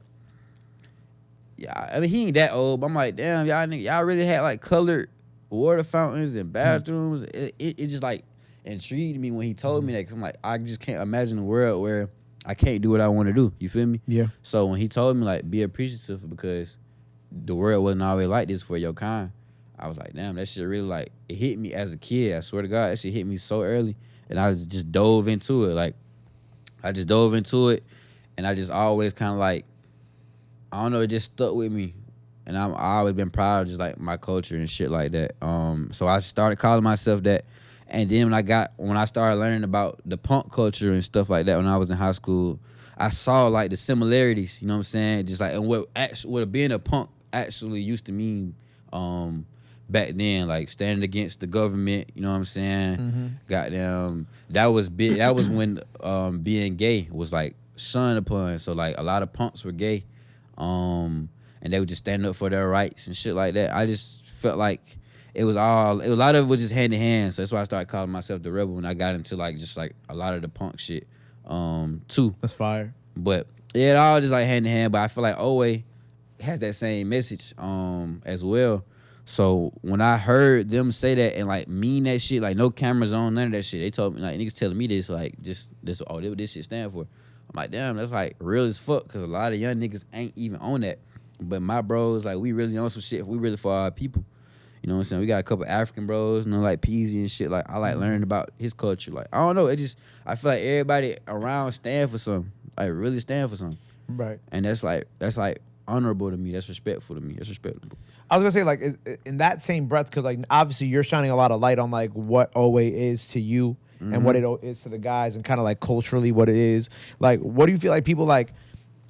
yeah, I mean he ain't that old, but I'm like, damn, y'all really had like colored water fountains and bathrooms. It just like intrigued me when he told me that, cause I'm like, I just can't imagine a world where I can't do what I want to do. You feel me? Yeah. So when he told me like be appreciative because the world wasn't always like this for your kind, I was like, damn, that shit really like it hit me as a kid. I swear to God, that shit hit me so early. And I just dove into it. Like, I just dove into it, and I just always kind of like, I don't know, it just stuck with me. And I always been proud of just like my culture and shit like that. So I started calling myself that. And then when I started learning about the punk culture and stuff like that when I was in high school, I saw like the similarities. You know what I'm saying? Just like and what being a punk actually used to mean. Back then, like standing against the government, you know what I'm saying? Goddamn, that was big. That was when being gay was like shunned upon. So like a lot of punks were gay, and they would just stand up for their rights and shit like that. I just felt like a lot of it was just hand in hand. So that's why I started calling myself the rebel when I got into like just like a lot of the punk shit, too. That's fire. But yeah, it all just like hand in hand. But I feel like ØWay has that same message, as well. So when I heard them say that and like mean that shit, like no cameras on, none of that shit, they told me like niggas telling me this, like just this, what this shit stand for. I'm like, damn, that's like real as fuck, cause a lot of young niggas ain't even on that. But my bros, like we really on some shit. We really for our people. You know what I'm saying? We got a couple African bros, you know, like Peasy and shit. Like I like learning about his culture. Like I don't know, I feel like everybody around stand for something, like really stand for something. Right. And that's like honorable to me. That's respectful to me. That's respectable. I was gonna say like in that same breath, because like obviously you're shining a lot of light on like what ØWay is to you and what it is to the guys and kind of like culturally what it is. Like what do you feel like people like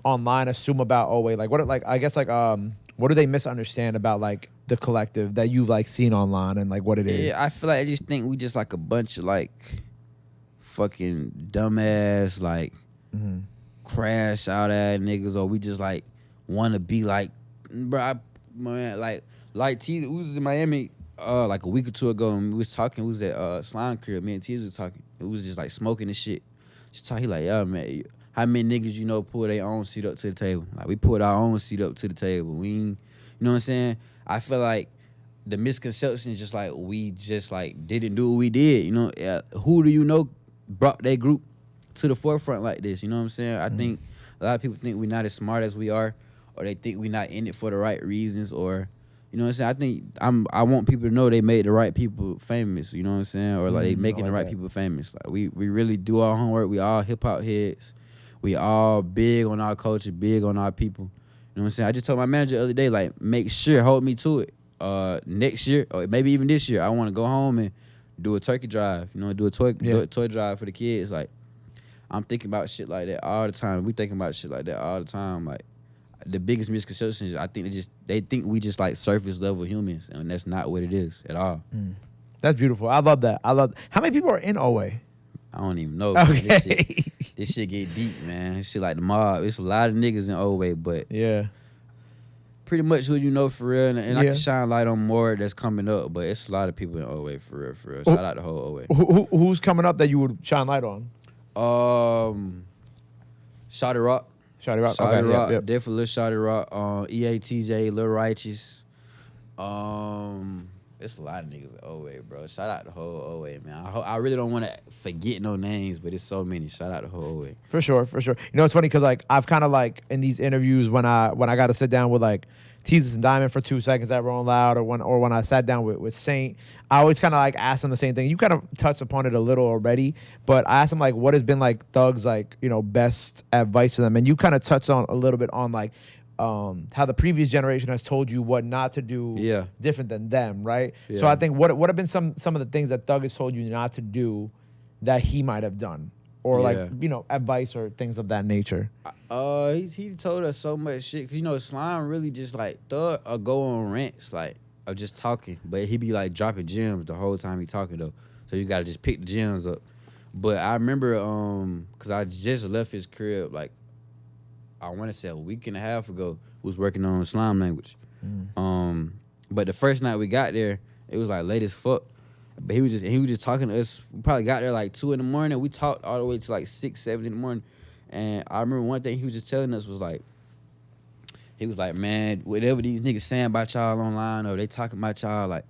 online assume about ØWay? Like what do they misunderstand about like the collective that you've like seen online and like what it is? Yeah, I feel like I just think we just like a bunch of like fucking dumbass like crash out at niggas, or we just like want to be like, bro, man, like T, we was in Miami like a week or two ago, and we was talking. We was at Slime Crib. Me and T was talking. It was just like smoking and shit. Just talking. He like, yeah, man. How many niggas you know pull their own seat up to the table? Like we pulled our own seat up to the table. We, ain't, you know what I'm saying? I feel like the misconception is just like we just like didn't do what we did. You know, who do you know brought their group to the forefront like this? You know what I'm saying? I think a lot of people think we're not as smart as we are, or they think we're not in it for the right reasons, or you know what I'm saying? I think I want people to know they made the right people famous. You know what I'm saying? Or like they making the right people famous. Like we really do our homework. We all hip hop heads. We all big on our culture, big on our people. You know what I'm saying? I just told my manager the other day, like, make sure, hold me to it. Next year, or maybe even this year, I want to go home and do a turkey drive. You know, do a toy drive for the kids. Like, I'm thinking about shit like that all the time. We thinking about shit like that all the time. Like, the biggest misconception is I think they think we just like surface level humans, and that's not what it is at all. That's beautiful. I love that. How many people are in ØWay? I don't even know. Okay. This shit get deep, man. This shit like the mob. It's a lot of niggas in ØWay, but yeah, pretty much who you know for real. And I can shine light on more that's coming up, but it's a lot of people in ØWay for real, for real. Shout out the whole ØWay. Who's coming up that you would shine light on? Shawty Rock. Shawty Rock. Shawty Okay, Rock. yep. Definitely Shawty Rock. EATJ, Lil Righteous. It's a lot of niggas at ØWay, bro. Shout out the whole ØWay, man. I really don't want to forget no names, but it's so many. Shout out the whole ØWay. For sure. You know, it's funny because like I've kind of like in these interviews when I got to sit down with like Teezus and Diamond for 2 seconds at Rolling Loud, or when I sat down with Saint, I always kind of like ask them the same thing. You kind of touched upon it a little already, but I asked them like what has been like Thug's like, you know, best advice to them, and you kind of touched on a little bit on like how the previous generation has told you what not to do different than them, right? So I think what have been some of the things that Thug has told you not to do that he might have done, or like, you know, advice or things of that nature? He told us so much shit, cause you know Slime really just like Thug go on rants like of just talking, but he be like dropping gems the whole time he talking though, so you gotta just pick the gems up. But I remember cause I just left his crib like I want to say a week and a half ago, was working on Slime Language. But the first night we got there, it was like late as fuck. But he was just talking to us. We probably got there like 2 in the morning. We talked all the way to like 6, 7 in the morning. And I remember one thing he was just telling us was like, he was like, man, whatever these niggas saying about y'all online, or they talking about y'all, like,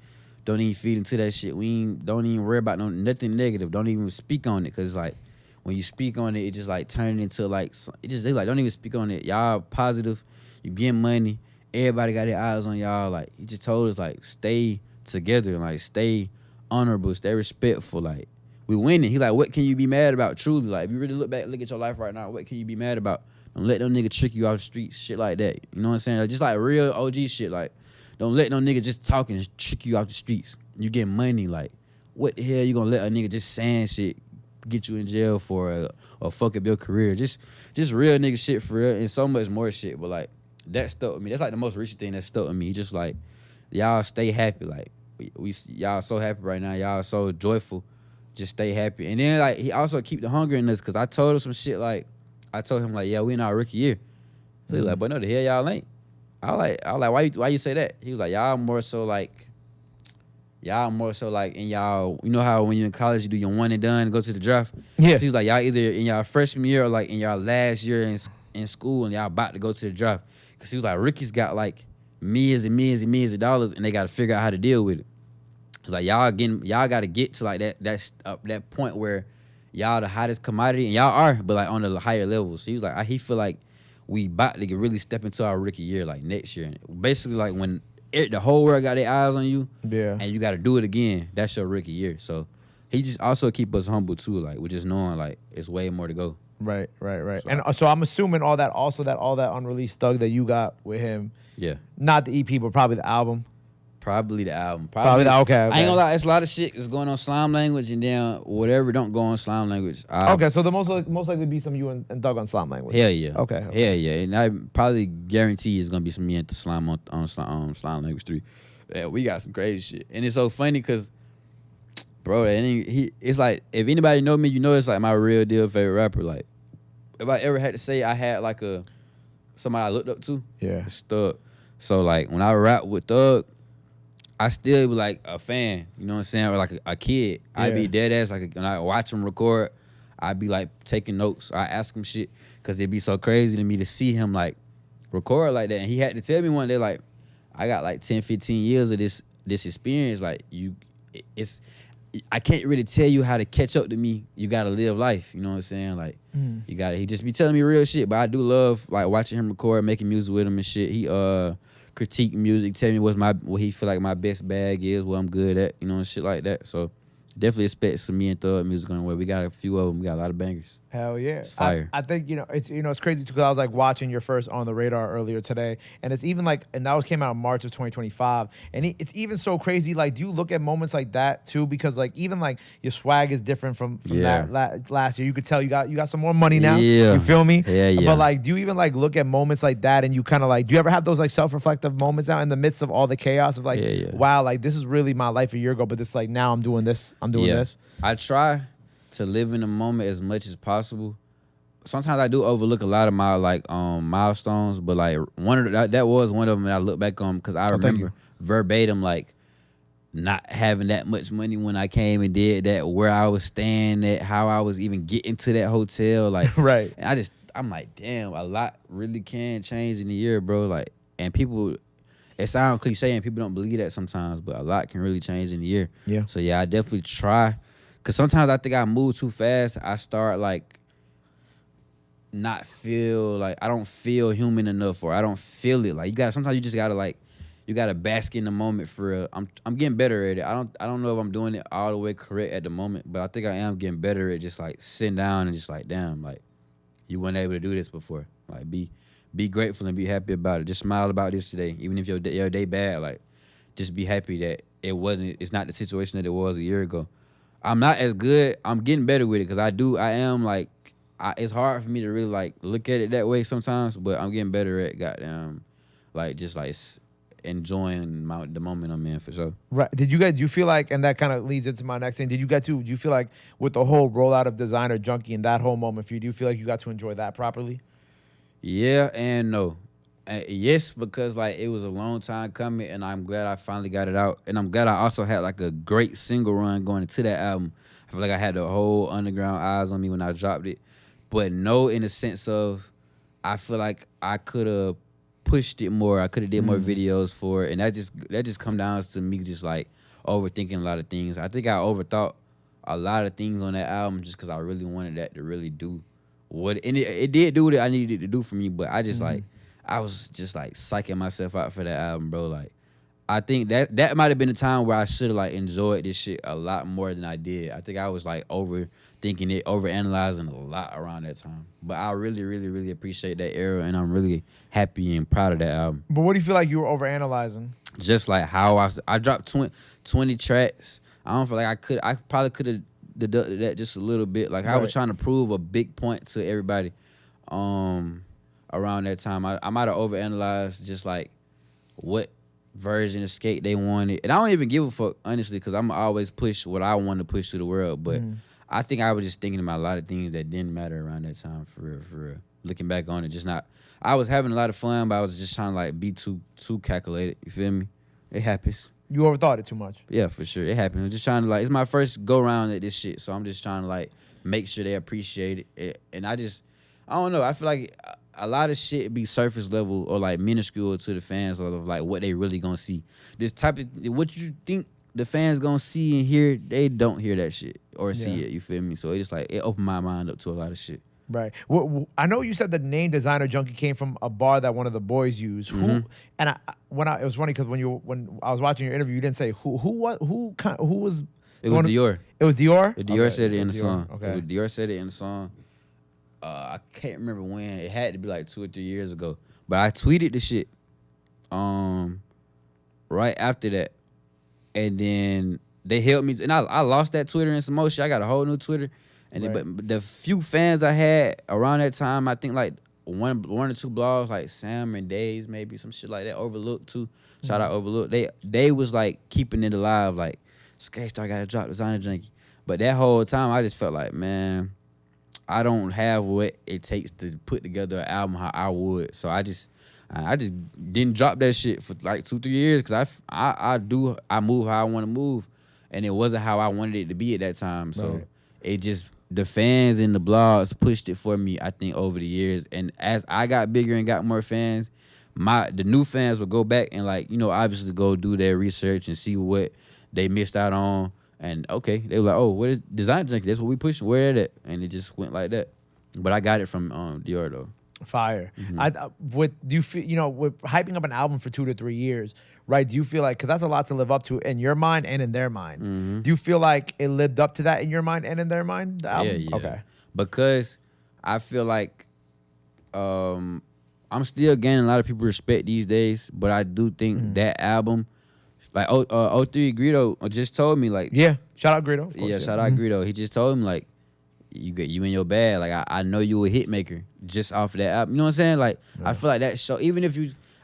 don't even feed into that shit. Don't even worry about nothing negative. Don't even speak on it, cause like, when you speak on it, it just like turn into like, they like, don't even speak on it. Y'all positive, you getting money, everybody got their eyes on y'all. Like, he just told us like, stay together, like stay honorable, stay respectful. Like, we winning. He like, what can you be mad about truly? Like, if you really look at your life right now, what can you be mad about? Don't let no nigga trick you off the streets, shit like that. You know what I'm saying? Like, just like real OG shit. Like, don't let no nigga just talking and trick you off the streets. You get money. Like, what the hell you gonna let a nigga just saying shit get you in jail for or fuck up your career? Just real nigga shit for real, and so much more shit. But like, that stuck with me. That's like the most recent thing that stuck with me. Just like, y'all stay happy. Like, we y'all so happy right now. Y'all so joyful. Just stay happy. And then like, he also keep the hunger in us, cause I told him some shit like, I told him like, yeah, we in our rookie year. So he like, but no, the hell y'all ain't. I was like, why you say that? He was like, y'all more so like in y'all, you know how when you're in college you do your one and done, go to the draft? Yeah. So he was like, y'all either in y'all freshman year or like in y'all last year in school, and y'all about to go to the draft. Cause he was like, rookies got like millions and millions and millions of dollars, and they got to figure out how to deal with it. It's like y'all got to get to like that point where y'all the hottest commodity, and y'all are, but like on the higher levels. So he was like, he feel like we about to really step into our rookie year like next year. Basically like when the whole world got their eyes on you, and you got to do it again, that's your rookie year. So he just also keep us humble too, like with just knowing like it's way more to go. Right. So, and so I'm assuming all that unreleased Thug that you got with him, not the EP, but probably the album. Probably the album. Okay. I ain't gonna lie, it's a lot of shit that's going on Slime Language, and then whatever don't go on Slime Language. Okay, so the most likely be some you and Thug on Slime Language. Hell yeah. Okay. Hell yeah. And I probably guarantee it's gonna be some me and the Slime on Slime Language 3. Yeah, we got some crazy shit. And it's so funny because, bro, it's like, if anybody know me, you know it's like my real deal favorite rapper. Like, if I ever had to say I had like somebody I looked up to, it's Thug. So like when I rap with Thug, I still be like a fan, you know what I'm saying, or like a kid. I'd be dead ass like when I watch him record. I'd be like taking notes. I ask him shit because it'd be so crazy to me to see him like record like that. And he had to tell me one day like, I got like 10, 15 years of this experience. Like it's I can't really tell you how to catch up to me. You gotta live life. You know what I'm saying? Like you gotta. He just be telling me real shit. But I do love like watching him record, making music with him and shit. He critique music, tell me what he feel like my best bag is, what I'm good at, you know, and shit like that. So definitely expect some me and Thug music on the way. We got a few of them. We got a lot of bangers. Hell yeah. It's fire. I think, it's crazy too, because I was like watching your first On the Radar earlier today, and it's even like, and that came out in March of 2025, and it's even so crazy. Like, do you look at moments like that too? Because like even like your swag is different from that last year. You could tell you got some more money now. Yeah. You feel me? Yeah. But like, do you even like look at moments like that, and you kind of like, do you ever have those like self-reflective moments now in the midst of all the chaos of like, wow, like this is really my life a year ago, but this like now I'm doing this. This. I try to live in the moment as much as possible. Sometimes I do overlook a lot of my like milestones, but like that was one of them that I look back on because I remember verbatim like not having that much money when I came and did that, where I was staying at, how I was even getting to that hotel, like right. And I'm like, damn, a lot really can change in a year, bro. Like, and people, it sounds cliche and people don't believe that sometimes, but a lot can really change in a year. Yeah. So yeah, I definitely try, cause sometimes I think I move too fast. I start like not feel like I don't feel human enough, or I don't feel it. Like sometimes you just gotta like, you gotta bask in the moment for real. I'm getting better at it. I don't know if I'm doing it all the way correct at the moment, but I think I am getting better at just like sitting down and just like, damn, like you weren't able to do this before. Like be grateful and be happy about it. Just smile about this today, even if your day bad. Like just be happy that it's not the situation that it was a year ago. I'm not as good. I'm getting better with it because I am like. It's hard for me to really like look at it that way sometimes, but I'm getting better at goddamn, like just like enjoying the moment I'm in for sure. Right? Do you feel like, and that kind of leads into my next thing? Do you feel like with the whole rollout of Designer Junkie and that whole moment for you, do you feel like you got to enjoy that properly? Yeah and no. Yes, because like it was a long time coming, and I'm glad I finally got it out, and I'm glad I also had like a great single run going into that album. I feel like I had the whole underground eyes on me when I dropped it. But no, in the sense of, I feel like I could have pushed it more. I could have did more videos for it, and that just come down to me just like overthinking a lot of things. I think I overthought a lot of things on that album just because I really wanted that to really do what, and it did do what I needed it to do for me. But I just like, I was just like psyching myself out for that album, bro. Like, I think that might have been a time where I should have like enjoyed this shit a lot more than I did. I think I was like overthinking it, overanalyzing a lot around that time. But I really, really, really appreciate that era, and I'm really happy and proud of that album. But what do you feel like you were overanalyzing? Just like how I dropped 20 tracks. I don't feel like I probably could have deducted that just a little bit. Like I was trying to prove a big point to everybody around that time. I might have overanalyzed just like what version of skate they wanted, and I don't even give a fuck honestly, because I'm always push what I want to push to the world. But I think I was just thinking about a lot of things that didn't matter around that time. For real. Looking back on it, I was having a lot of fun, but I was just trying to like be too calculated. You feel me? It happens. You overthought it too much. Yeah, for sure, it happens. I'm just trying to like, it's my first go round at this shit, so I'm just trying to like make sure they appreciate it. And I don't know. I feel like a lot of shit be surface level or like minuscule to the fans of like what they really gonna see. This type of what you think the fans gonna see and hear, they don't hear that shit or see it. You feel me? So it's like it opened my mind up to a lot of shit. Right. I know you said the name Designer Junkie came from a bar that one of the boys used. Who? And it was funny because when I was watching your interview, you didn't say who was. It was Dior. It was Dior. Dior said it in the song. Okay. Dior said it in the song. I can't remember when. It had to be like 2 or 3 years ago. But I tweeted the shit right after that. And then they helped me. And I lost that Twitter and some more shit. I got a whole new Twitter. And then, but the few fans I had around that time, I think like one or two blogs, like Sam and Days, maybe some shit like that. Overlooked too. Shout out Overlooked. They was like keeping it alive. Like, Sk8star got to drop Designer Junkie. But that whole time, I just felt like, man, I don't have what it takes to put together an album how I would. So I I just didn't drop that shit for like 2-3 years because I move how I want to move, and it wasn't how I wanted it to be at that time. So Right. it just the fans and the blogs pushed it for me. I think over the years, and as I got bigger and got more fans, the new fans would go back and like obviously go do their research and see what they missed out on. And okay, they were like, oh, what is Design Junkie? That's what we pushing. Where at? And it just went like that. But I got it from Dior though. Fire. Mm-hmm. Do you feel, with hyping up an album for 2 to 3 years, right? Do you feel like, because that's a lot to live up to in your mind and in their mind. Mm-hmm. Do you feel like it lived up to that in your mind and in their mind, the album? Yeah. Okay. Because I feel like I'm still gaining a lot of people respect these days, but I do think that album, like O3 Greedo just told me like, Yeah. Shout out Greedo. Of course, yeah, shout out Greedo. He just told him like, you in your bag. Like I know you a hit maker just off of that album. You know what I'm saying? Like I feel like that show. Even if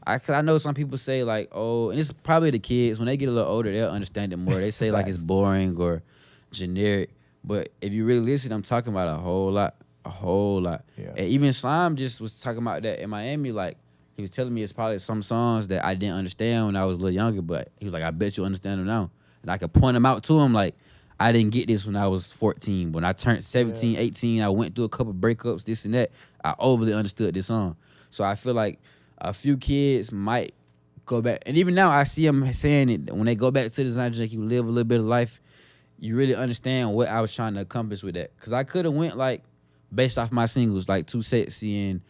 cause I know some people say like, oh, and it's probably the kids when they get a little older, they'll understand it more. They say like it's boring or generic, but if you really listen, I'm talking about a whole lot. Yeah. And even Slime just was talking about that in Miami. Like he was telling me it's probably some songs that I didn't understand when I was a little younger, but he was like, I bet you understand them now, and I could point them out to him like. I didn't get this when I was 14. When I turned 17, 18, I went through a couple breakups, this and that. I overly understood this song. So I feel like a few kids might go back. And even now, I see them saying it. When they go back to Design Junkie, you live a little bit of life, you really understand what I was trying to accomplish with that. Because I could have went, like, based off my singles, like Too Sexy and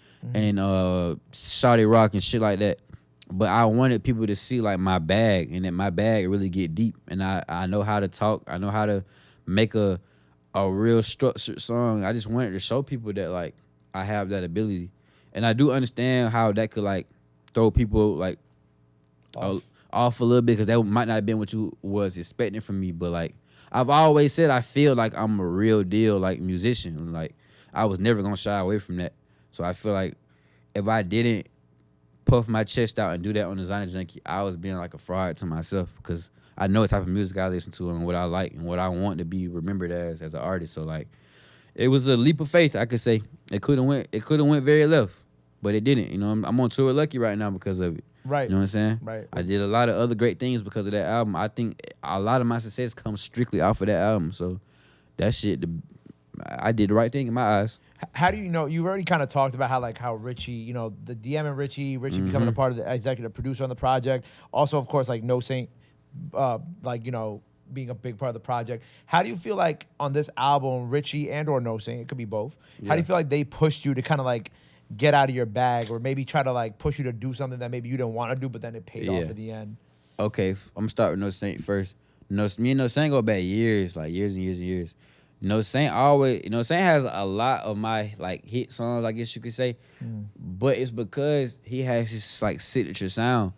Shawty Rock and shit like that. But I wanted people to see like my bag, and that my bag really get deep, and I know how to talk. I know how to make a real structured song. I just wanted to show people that like I have that ability, and I do understand how that could like throw people like off a little bit because that might not have been what you was expecting from me. But like I've always said, I feel like I'm a real deal like musician. Like I was never gonna shy away from that. So I feel like if I didn't puff my chest out and do that on Designer Junkie, I was being like a fraud to myself because I know the type of music I listen to and what I like and what I want to be remembered as an artist. So like, it was a leap of faith. I could say it could have went very left, but it didn't. You know, I'm on tour with Lucki right now because of it. Right. You know what I'm saying? Right. I did a lot of other great things because of that album. I think a lot of my success comes strictly off of that album. So that shit, I did the right thing in my eyes. How do you know? You already kind of talked about how Richie, the DM and Richie becoming a part of the executive producer on the project. Also, of course, like No Saint, being a big part of the project. How do you feel like on this album, Richie and or No Saint, it could be both. Yeah. How do you feel like they pushed you to kind of like get out of your bag, or maybe try to like push you to do something that maybe you didn't want to do, but then it paid off at the end? Okay, I'm gonna start with No Saint first. Me and No Saint go back years, like years and years and years. No Saint has a lot of my like hit songs, I guess you could say, but it's because he has his like signature sound,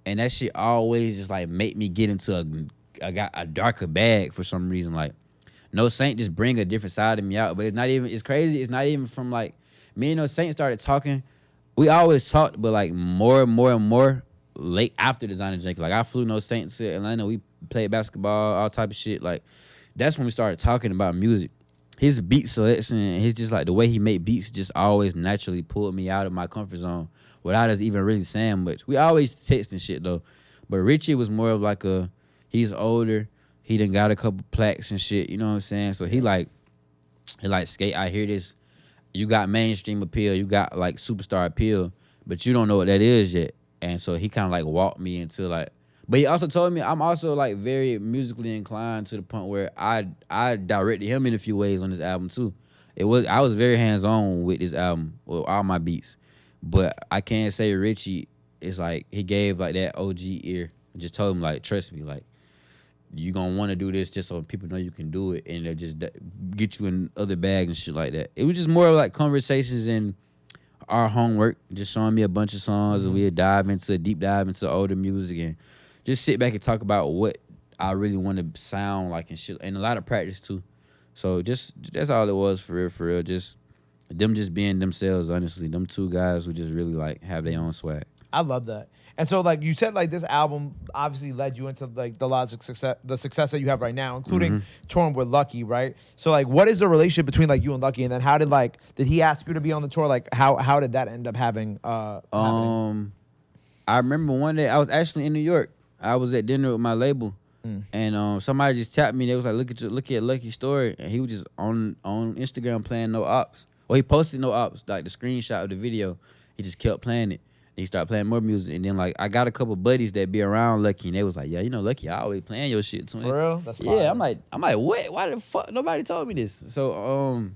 and that shit always just like make me get into a darker bag for some reason. Like No Saint just bring a different side of me out, but it's crazy. It's not even from like me and No Saint started talking. We always talked, but like more and more late after Designer Junkie. Like I flew No Saint to Atlanta. We played basketball, all type of shit. Like that's when we started talking about music. His beat selection and his just like the way he made beats just always naturally pulled me out of my comfort zone without us even really saying much. We always text and shit though. But Richie was more of like he's older. He done got a couple plaques and shit, you know what I'm saying? So he like Skate, I hear this. You got mainstream appeal, you got like superstar appeal, but you don't know what that is yet. And so he kind of like walked me into like, but he also told me I'm also like very musically inclined to the point where I directed him in a few ways on this album too. I was very hands-on with this album, with all my beats. But I can't say Richie is like, he gave like that OG ear and just told him like, trust me, like you gonna want to do this just so people know you can do it, and they'll just get you in other bags and shit like that. It was just more like conversations and our homework, just showing me a bunch of songs, and we'd deep dive into older music and just sit back and talk about what I really want to sound like and shit, and a lot of practice too. So that's all it was for real. Just them just being themselves, honestly. Them two guys who just really like have their own swag. I love that. And so like you said, like this album obviously led you into like the success that you have right now, including touring with Lucki, right? So like what is the relationship between like you and Lucki, and then how did he ask you to be on the tour? Like how did that end up happening? I remember one day I was actually in New York. I was at dinner with my label, and somebody just tapped me. They was like, look at Lucki's story," and he was just on Instagram playing No Ops. Well, he posted No Ops, like the screenshot of the video. He just kept playing it. And he started playing more music, and then like I got a couple buddies that be around Lucki, and they was like, "Yeah, you know Lucki, I always playing your shit too." For real? That's fire. Yeah. I'm like, what? Why the fuck nobody told me this? So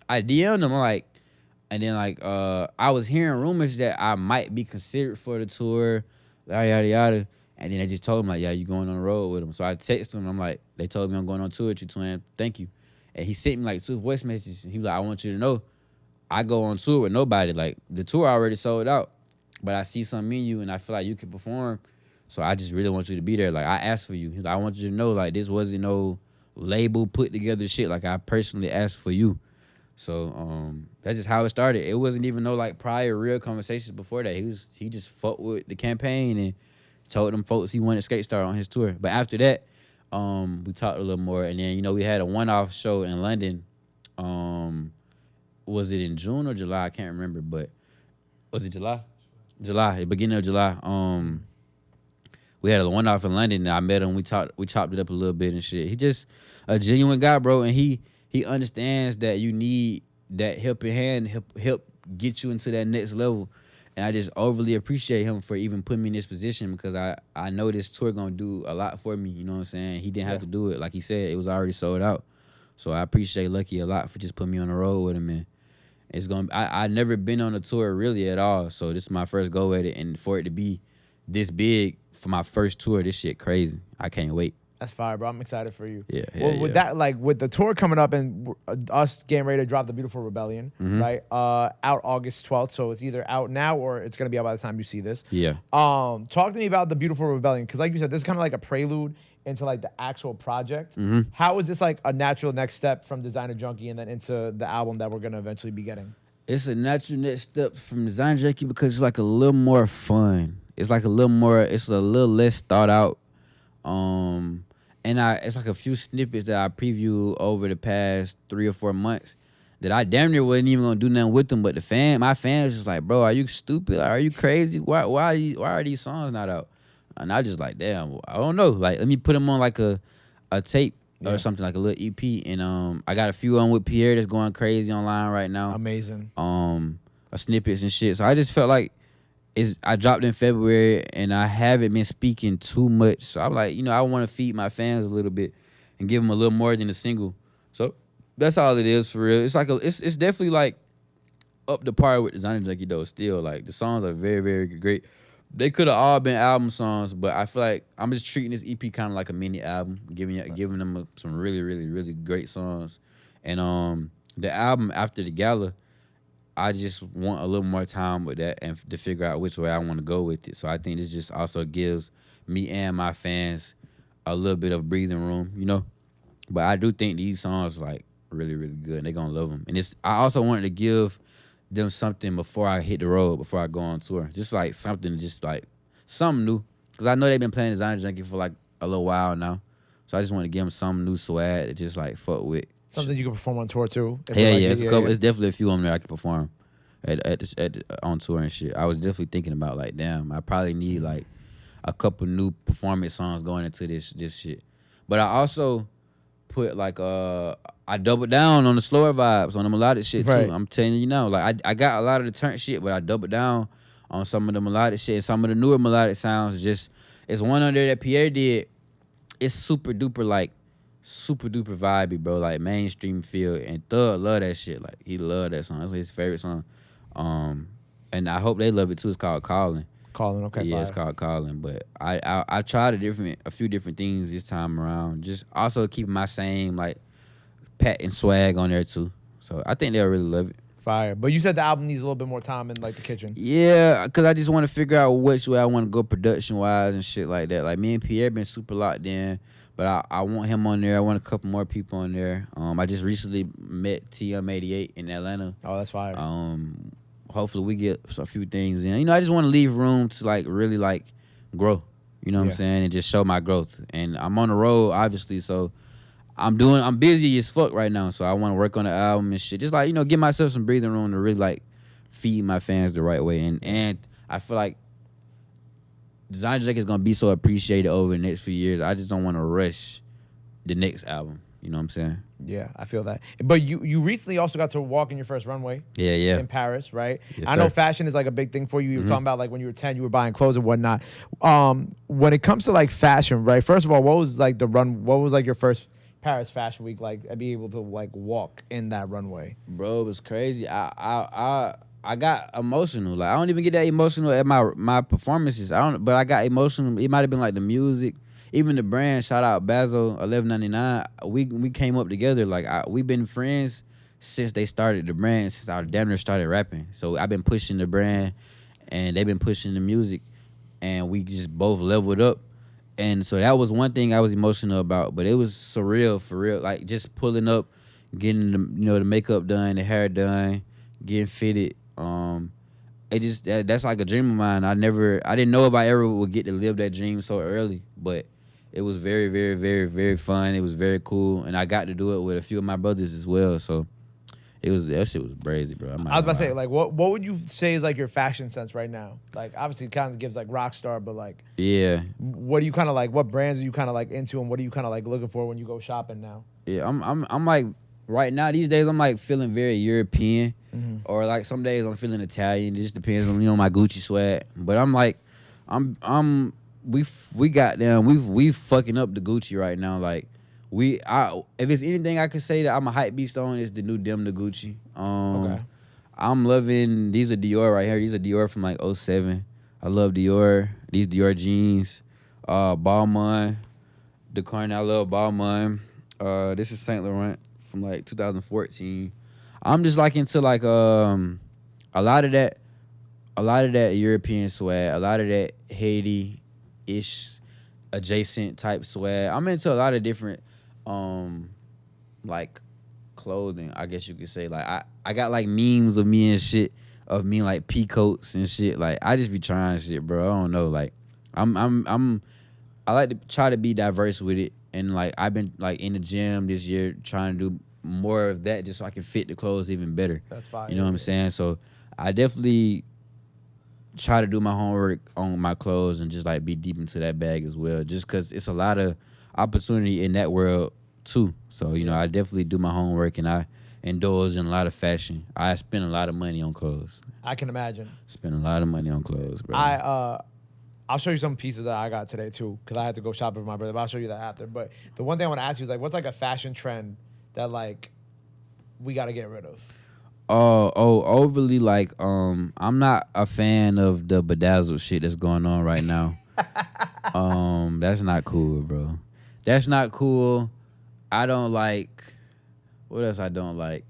I DM'd them. I'm like. And then I was hearing rumors that I might be considered for the tour, yada yada yada. And then they just told me like, yeah, you going on the road with them. So I texted him. I'm like, they told me I'm going on tour with you, twin. Thank you. And he sent me like 2 voice messages. He was like, I want you to know, I go on tour with nobody. Like the tour already sold out, but I see something in you, and I feel like you can perform. So I just really want you to be there. Like I asked for you. He's like, I want you to know like this wasn't no label put together shit. Like I personally asked for you. So that's just how it started. It wasn't even no like prior real conversations before that. He just fucked with the campaign and told them folks he wanted Sk8star on his tour. But after that, we talked a little more, and then we had a one-off show in London. Was it in June or July? I can't remember, but was it July? July, the beginning of July. We had a one-off in London, and I met him. We chopped it up a little bit and shit. He just a genuine guy, bro, and he understands that you need that helping hand, help get you into that next level. And I just overly appreciate him for even putting me in this position, because I know this tour gonna do a lot for me. You know what I'm saying? He didn't have to do it. Like he said, it was already sold out. So I appreciate Lucki a lot for just putting me on the road with him, man. It's gonna. I never been on a tour really at all. So this is my first go at it, and for it to be this big for my first tour, this shit crazy. I can't wait. That's fire, bro. I'm excited for you. Yeah. Well, with that, like with the tour coming up and us getting ready to drop The Beautiful Rebellion, right? Out August 12th. So it's either out now or it's gonna be out by the time you see this. Yeah. Talk to me about The Beautiful Rebellion, because like you said, this is kind of like a prelude into like the actual project. How is this like a natural next step from Designer Junkie and then into the album that we're gonna eventually be getting? It's a natural next step from Designer Junkie because it's like a little more fun. It's like a little more. It's a little less thought out. And it's like a few snippets that I previewed over the past 3 or 4 months that I damn near wasn't even gonna do nothing with them. But my fans was just like, bro, are you stupid? Like, are you crazy? Why are these songs not out? And I just like, damn, I don't know. Like, let me put them on like a tape or something, like a little EP. And I got a few on with Pierre that's going crazy online right now. Amazing. Snippets and shit. So I just felt like I dropped in February, and I haven't been speaking too much. So I'm like, I want to feed my fans a little bit and give them a little more than a single. So that's all it is for real. It's like it's definitely like up to par with Designer Junkie though. Still, like the songs are very, very great. They could have all been album songs, but I feel like I'm just treating this EP kind of like a mini album, giving them some really, really, really great songs. And the album after the gala, I just want a little more time with that and to figure out which way I want to go with it. So I think this just also gives me and my fans a little bit of breathing room, But I do think these songs like really, really good, and they're gonna love them. And I also wanted to give them something before I hit the road, before I go on tour. Just like something, just like something new. Because I know they've been playing Designer Junkie for like a little while now. So I just want to give them some new swag to just like fuck with. Something you can perform on tour too. Yeah. It's definitely a few on there I can perform on tour and shit. I was definitely thinking about like, damn, I probably need like a couple new performance songs going into this shit. But I also put like I doubled down on the slower vibes, on the melodic shit too. I'm telling you now, like I got a lot of the turn shit, but I doubled down on some of the melodic shit and some of the newer melodic sounds. Just it's one on there that Pierre did. It's super duper vibey, bro. Like mainstream feel, and Thug love that shit. Like he love that song. That's his favorite song. And I hope they love it too. It's called Calling. Calling, okay. Yeah, it's called Calling. But I tried a few different things this time around. Just also keeping my same like pat and swag on there too. So I think they'll really love it. Fire. But you said the album needs a little bit more time in like the kitchen. Yeah, because I just want to figure out which way I want to go production wise and shit like that. Like me and Pierre been super locked in, but I want him on there. I want a couple more people on there. I just recently met TM88 in Atlanta. Oh, that's fire. Hopefully we get a few things in. I just want to leave room to like really like grow. You know what I'm saying? And just show my growth. And I'm on the road, obviously, so I'm busy as fuck right now. So I want to work on the album and shit. Just like, give myself some breathing room to really like feed my fans the right way. And I feel like Designer Jacket is gonna be so appreciated over the next few years. I just don't want to rush the next album. You know what I'm saying? Yeah, I feel that. But you recently also got to walk in your first runway. Yeah. In Paris, right? Yes, I know sir. fashion is like a big thing for you. You were talking about like when you were 10, you were buying clothes and whatnot. When it comes to like fashion, right? First of all, what was like your first Paris Fashion Week like? Be able to like walk in that runway. Bro, it was crazy. I got emotional. Like I don't even get that emotional at my performances. But I got emotional. It might have been like the music. Even the brand, shout out Basil 1199. We came up together. Like we've been friends since they started the brand, since I damn near started rapping. So I've been pushing the brand, and they've been pushing the music, and we just both leveled up. And so that was one thing I was emotional about. But it was surreal for real. Like just pulling up, getting the makeup done, the hair done, getting fitted. It just that's like a dream of mine. I didn't know if I ever would get to live that dream so early, but it was very, very, very, very fun. It was very cool, and I got to do it with a few of my brothers as well. So that shit was crazy, bro. I was about to say, like, what would you say is like your fashion sense right now? Like, obviously, it kind of gives like rock star, but like, yeah. What do you kind of like? What brands are you kind of like into, and what are you kind of like looking for when you go shopping now? Yeah, I'm like right now these days I'm like feeling very European, or like some days I'm feeling Italian. It just depends on my Gucci swag. But I'm like, we fucking up the Gucci right now. Like if it's anything I could say that I'm a hype beast on, it's the new Dem the Gucci. Okay. I'm loving these are Dior right here. These are Dior from like 07. I love Dior. These Dior jeans. Balmain. The Carne, I love Balmain. This is Saint Laurent from like 2014. I'm just like into like a lot of that European swag, a lot of that Haiti-ish adjacent type swag. I'm into a lot of different like clothing, I guess you could say. Like I got like memes of me and shit, of me like peacoats and shit. Like I just be trying shit, bro. I don't know. Like I like to try to be diverse with it, and like I've been like in the gym this year trying to do more of that just so I can fit the clothes even better. That's fine. You know what I'm saying? So I definitely try to do my homework on my clothes and just like be deep into that bag as well, just because it's a lot of opportunity in that world too. So you know, I definitely do my homework, and I indulge in a lot of fashion. I spend a lot of money on clothes. I can imagine. Spend a lot of money on clothes, bro. I'll show you some pieces that I got today too, because I had to go shopping for my brother. But I'll show you that after. But the one thing I want to ask you is like, what's like a fashion trend that like we got to get rid of? Overly like I'm not a fan of the bedazzled shit that's going on right now. That's not cool, bro. That's not cool. I don't like. What else I don't like?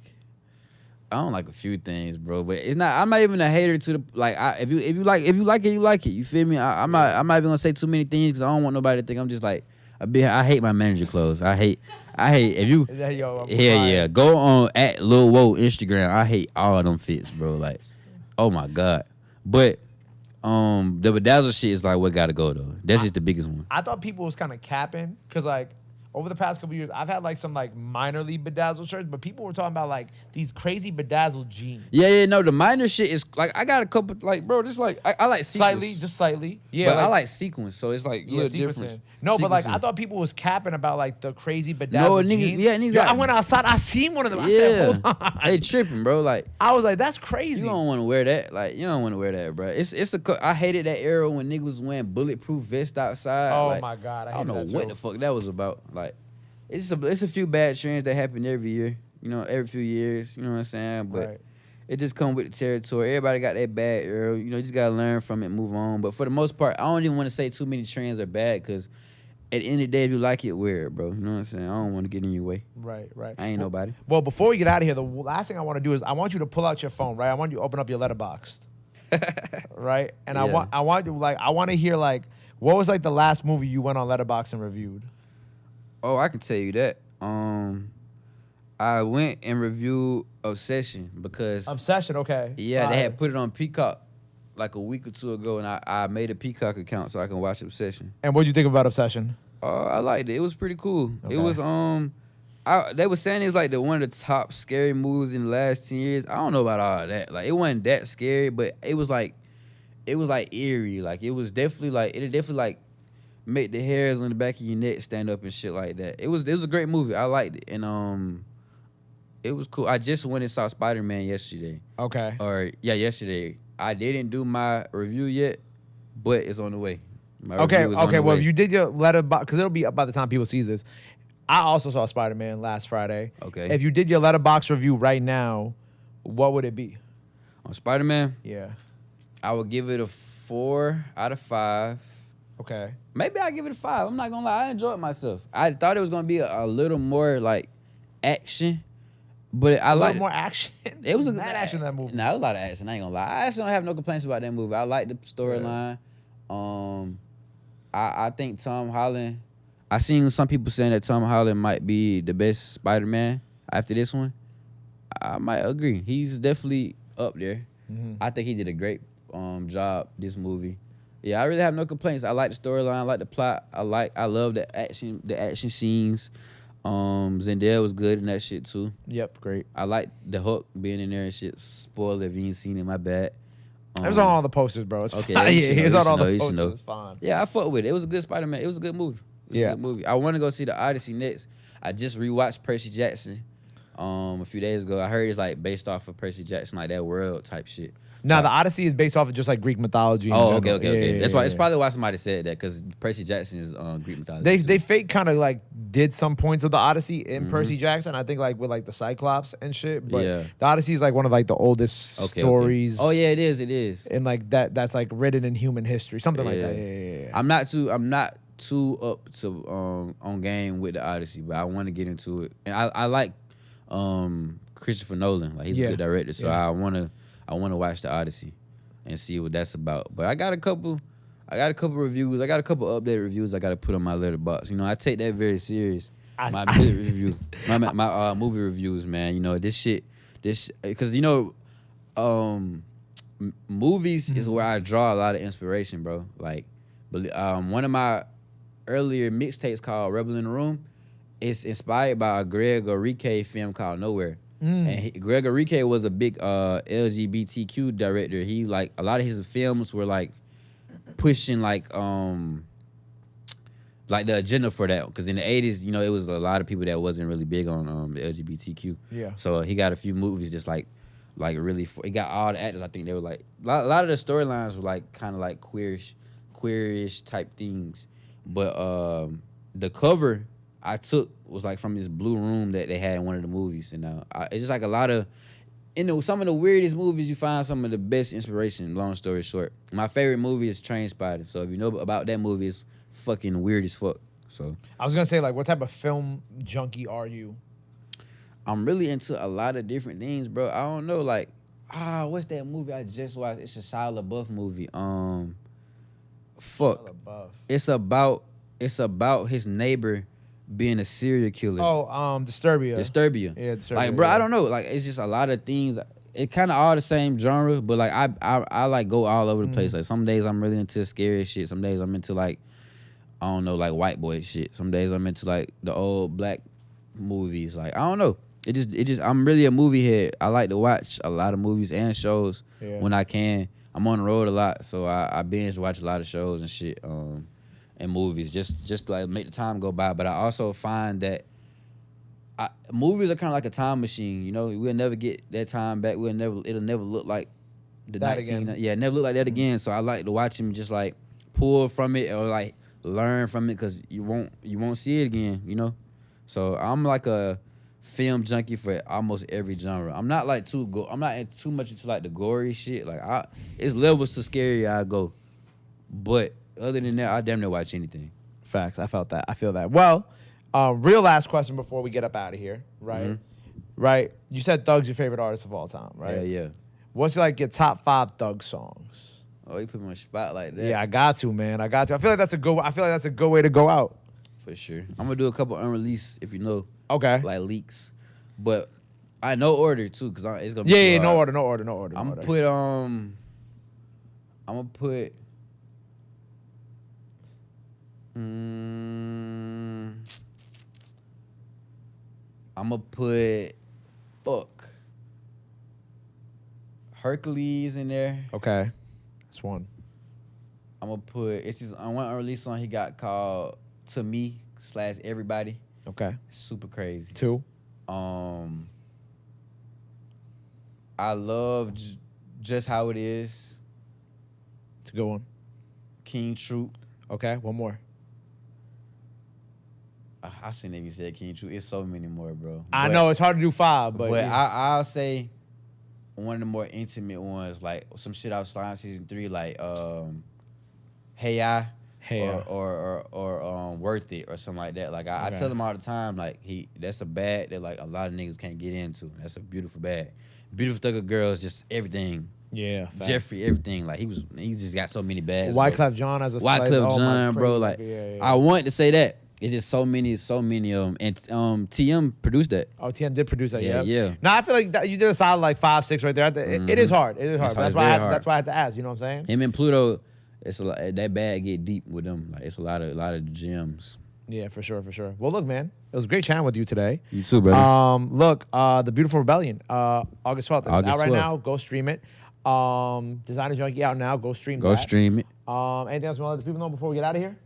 I don't like a few things, bro. But it's not. I'm not even a hater to the like. If you like it, you like it. You feel me? I'm not even gonna say too many things because I don't want nobody to think I'm just like I hate my manager clothes. I hate if you. Yeah. Go on at Lil Woe Instagram. I hate all of them fits, bro. Like, oh my god. But the bedazzle shit is like what gotta go though. That's just the biggest one. I thought people was kind of capping because like over the past couple years, I've had like some like minorly bedazzled shirts, but people were talking about like these crazy bedazzled jeans. Yeah, no, the minor shit is like I got a couple like bro, this like I like sequins. Slightly. Yeah, but like, I like sequins, so it's like a little different. No, but like I thought people was capping about like the crazy bedazzled jeans. Niggas. Yo, I went outside, I seen one of them. I said, hold on. They tripping, bro. Like I was like, that's crazy. You don't want to wear that. Like you don't want to wear that, bro. I hated that era when niggas was wearing bulletproof vests outside. Oh like, my god, I don't know what the fuck that was about. Like. It's a few bad trends that happen every year, you know, every few years, you know what I'm saying? But it just comes with the territory. Everybody got that bad era, you know, you just got to learn from it and move on. But for the most part, I don't even want to say too many trends are bad because at the end of the day, if you like it, wear it, bro. You know what I'm saying? I don't want to get in your way. Right. I ain't nobody. Well, before we get out of here, the last thing I want to do is I want you to pull out your phone, right? I want you to open up your letterbox, right? And yeah. I want to hear like, what was like the last movie you went on Letterboxd and reviewed? Oh, I can tell you that. I went and reviewed Obsession because okay. Yeah, they had put it on Peacock like a week or two ago, and I made a Peacock account so I can watch Obsession. And what did you think about Obsession? I liked it. It was pretty cool. Okay. It was they were saying it was like one of the top scary movies in the last 10 years. I don't know about all that. Like it wasn't that scary, but it was like it was like eerie. Like it was definitely like it definitely like make the hairs on the back of your neck stand up and shit like that. It was a great movie. I liked it, and it was cool. I just went and saw Spider-Man yesterday. Okay. Yesterday. I didn't do my review yet, but it's on the way. My Okay. review is on Okay. the Well, way. if you did your letterbox, because it'll be up by the time people see this. I also saw Spider-Man last Friday. Okay. If you did your letterbox review right now, what would it be? On Spider-Man, Yeah. I would give it a 4 out of 5. Okay. Maybe I give it a 5. I'm not gonna lie, I enjoyed myself. I thought it was gonna be a little more like action, but I A like little more action. It was a mad action in that movie. Nah, it was a lot of action. I ain't gonna lie. I actually don't have no complaints about that movie. I like the storyline. I think Tom Holland. I seen some people saying that Tom Holland might be the best Spider-Man after this one. I might agree. He's definitely up there. Mm-hmm. I think he did a great job this movie. Yeah, I really have no complaints. I like the storyline. I like the plot. I love the action scenes. Zendaya was good in that shit too. Yep, great. I like the Hulk being in there and shit. Spoiler if you ain't seen it, my bad. It was on all the posters, bro. It's Okay, fine. you Yeah, should know, it's you on should all know, the you should posters. know. It's fine. Yeah, I fuck with it. It was a good Spider-Man. It was a good movie. It was a good movie. I want to go see the Odyssey next. I just rewatched Percy Jackson a few days ago. I heard it's like based off of Percy Jackson, like that world type shit. Now, the Odyssey is based off of just like Greek mythology. in Oh, general. okay. Yeah, That's yeah, why. yeah. It's probably why somebody said that because Percy Jackson is Greek mythology. They fake kind of like did some points of the Odyssey in Percy Jackson. I think like with like the Cyclops and shit. But Yeah. the Odyssey is like one of like the oldest stories. Oh yeah, it is. It is. And like that's like written in human history, something like that. Yeah. I'm not too up to on game with the Odyssey, but I want to get into it. And I like Christopher Nolan. Like he's a good director, so I wanna watch the Odyssey and see what that's about. But I got a couple reviews. I got a couple updated reviews I got to put on my letterbox. You know, I take that very serious. My bullet review, my movie reviews, man. You know, this because you know, movies is where I draw a lot of inspiration, bro. Like, one of my earlier mixtapes called Rebel in the Room is inspired by a Greg Arike film called Nowhere. And Greg Arike was a big LGBTQ director. He like a lot of his films were like pushing like the agenda for that. Because in the 80s, you know, it was a lot of people that wasn't really big on the LGBTQ. Yeah. So he got a few movies just like really. He got all the actors. I think they were like a lot of the storylines were like kind of like queerish type things. But the cover I took was like from this blue room that they had in one of the movies, and it's just like a lot of, some of the weirdest movies you find some of the best inspiration. Long story short, my favorite movie is Trainspotting. So if you know about that movie, it's fucking weird as fuck. So I was gonna say, like, what type of film junkie are you? I'm really into a lot of different things, bro. I don't know, like, what's that movie I just watched? It's a Shia LaBeouf movie. It's about his neighbor being a serial killer. Disturbia. Yeah, Disturbia. Like, bro, I don't know. Like, it's just a lot of things. It kind of all the same genre, but like I like go all over the place. Like some days I'm really into scary shit. Some days I'm into like, I don't know, like white boy shit. Some days I'm into like the old black movies. Like, I don't know. It just I'm really a movie head. I like to watch a lot of movies and shows when I can. I'm on the road a lot, so I binge watch a lot of shows and shit. And movies just to like make the time go by. But I also find that movies are kind of like a time machine. You know, we'll never get that time back. It'll never look like the that 19. again. Yeah, never look like that again. So I like to watch them just like pull from it or like learn from it because you won't see it again. You know, so I'm like a film junkie for almost every genre. I'm not like too much into like the gory shit. Like it's levels to scary I go, but other than that, I damn near watch anything. Facts. I felt that. I feel that. Well, real last question before we get up out of here, right? Mm-hmm. Right. You said Thug's your favorite artist of all time, right? Yeah. What's like your top 5 Thug songs? Oh, you put me on the spot like that. Yeah, I got to, man. I got to. I feel like that's a good way to go out. For sure. I'm gonna do a couple unreleased, if you know. Okay. Like leaks, but I no order too, cause it's gonna be. Yeah, too no hard. order. I'm gonna put I'm gonna put Hercules in there. Okay. It's one. I'm gonna put it's his one unreleased song he got called "To Me" / Everybody. Okay. Super crazy. 2. I love Just How It Is. It's a good one. King Troop. Okay. One more. I shouldn't even say King Troop. It's so many more, bro. I know it's hard to do 5, but yeah. I'll say one of the more intimate ones, like some shit off Slime Season 3, like Hey I. Or Worth It or something like that. Like I tell him all the time, like that's a bag that like a lot of niggas can't get into. That's a beautiful bag. Beautiful Thugger Girls, just everything. Yeah, facts. Jeffrey, everything. Like he just got so many bags. Wyclef Jean as a Wyclef Jean, bro. Like I wanted to say that. It's just so many of them. And TM produced that. Oh, TM did produce that. Yeah. No, I feel like you did a solid like 5, 6 right there. It is hard. It is hard. That's why I had to ask. You know what I'm saying? Him and Pluto. It's a lot, that bag get deep with them. Like it's a lot of gems. Yeah, for sure. Well, look, man, it was great chatting with you today. You too, brother. Look, The Beautiful Rebellion, August 12th. It's out right 12th. now. Go stream it. Designer Junkie out now. Go stream. Go stream it. Anything else you want to let the people know before we get out of here?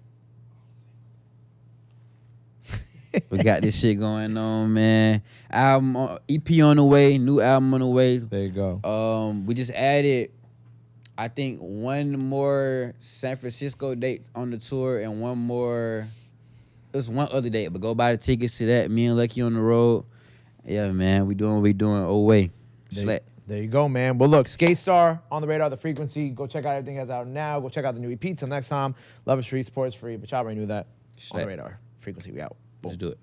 We got this shit going on, man. Album EP on the way. New album on the way. There you go. We just added, I think, one more San Francisco date on the tour and one more. There's one other date, but go buy the tickets to that. Me and Lucki on the road. Yeah, man, we doing what we doing. ØWay. There you go, man. Well, look, Sk8star on the radar, The Frequency. Go check out everything that's out now. Go check out the new EP. Till next time, love is free, support is free. But y'all already knew that. On the radar, Frequency, we out. Boom. Let's do it.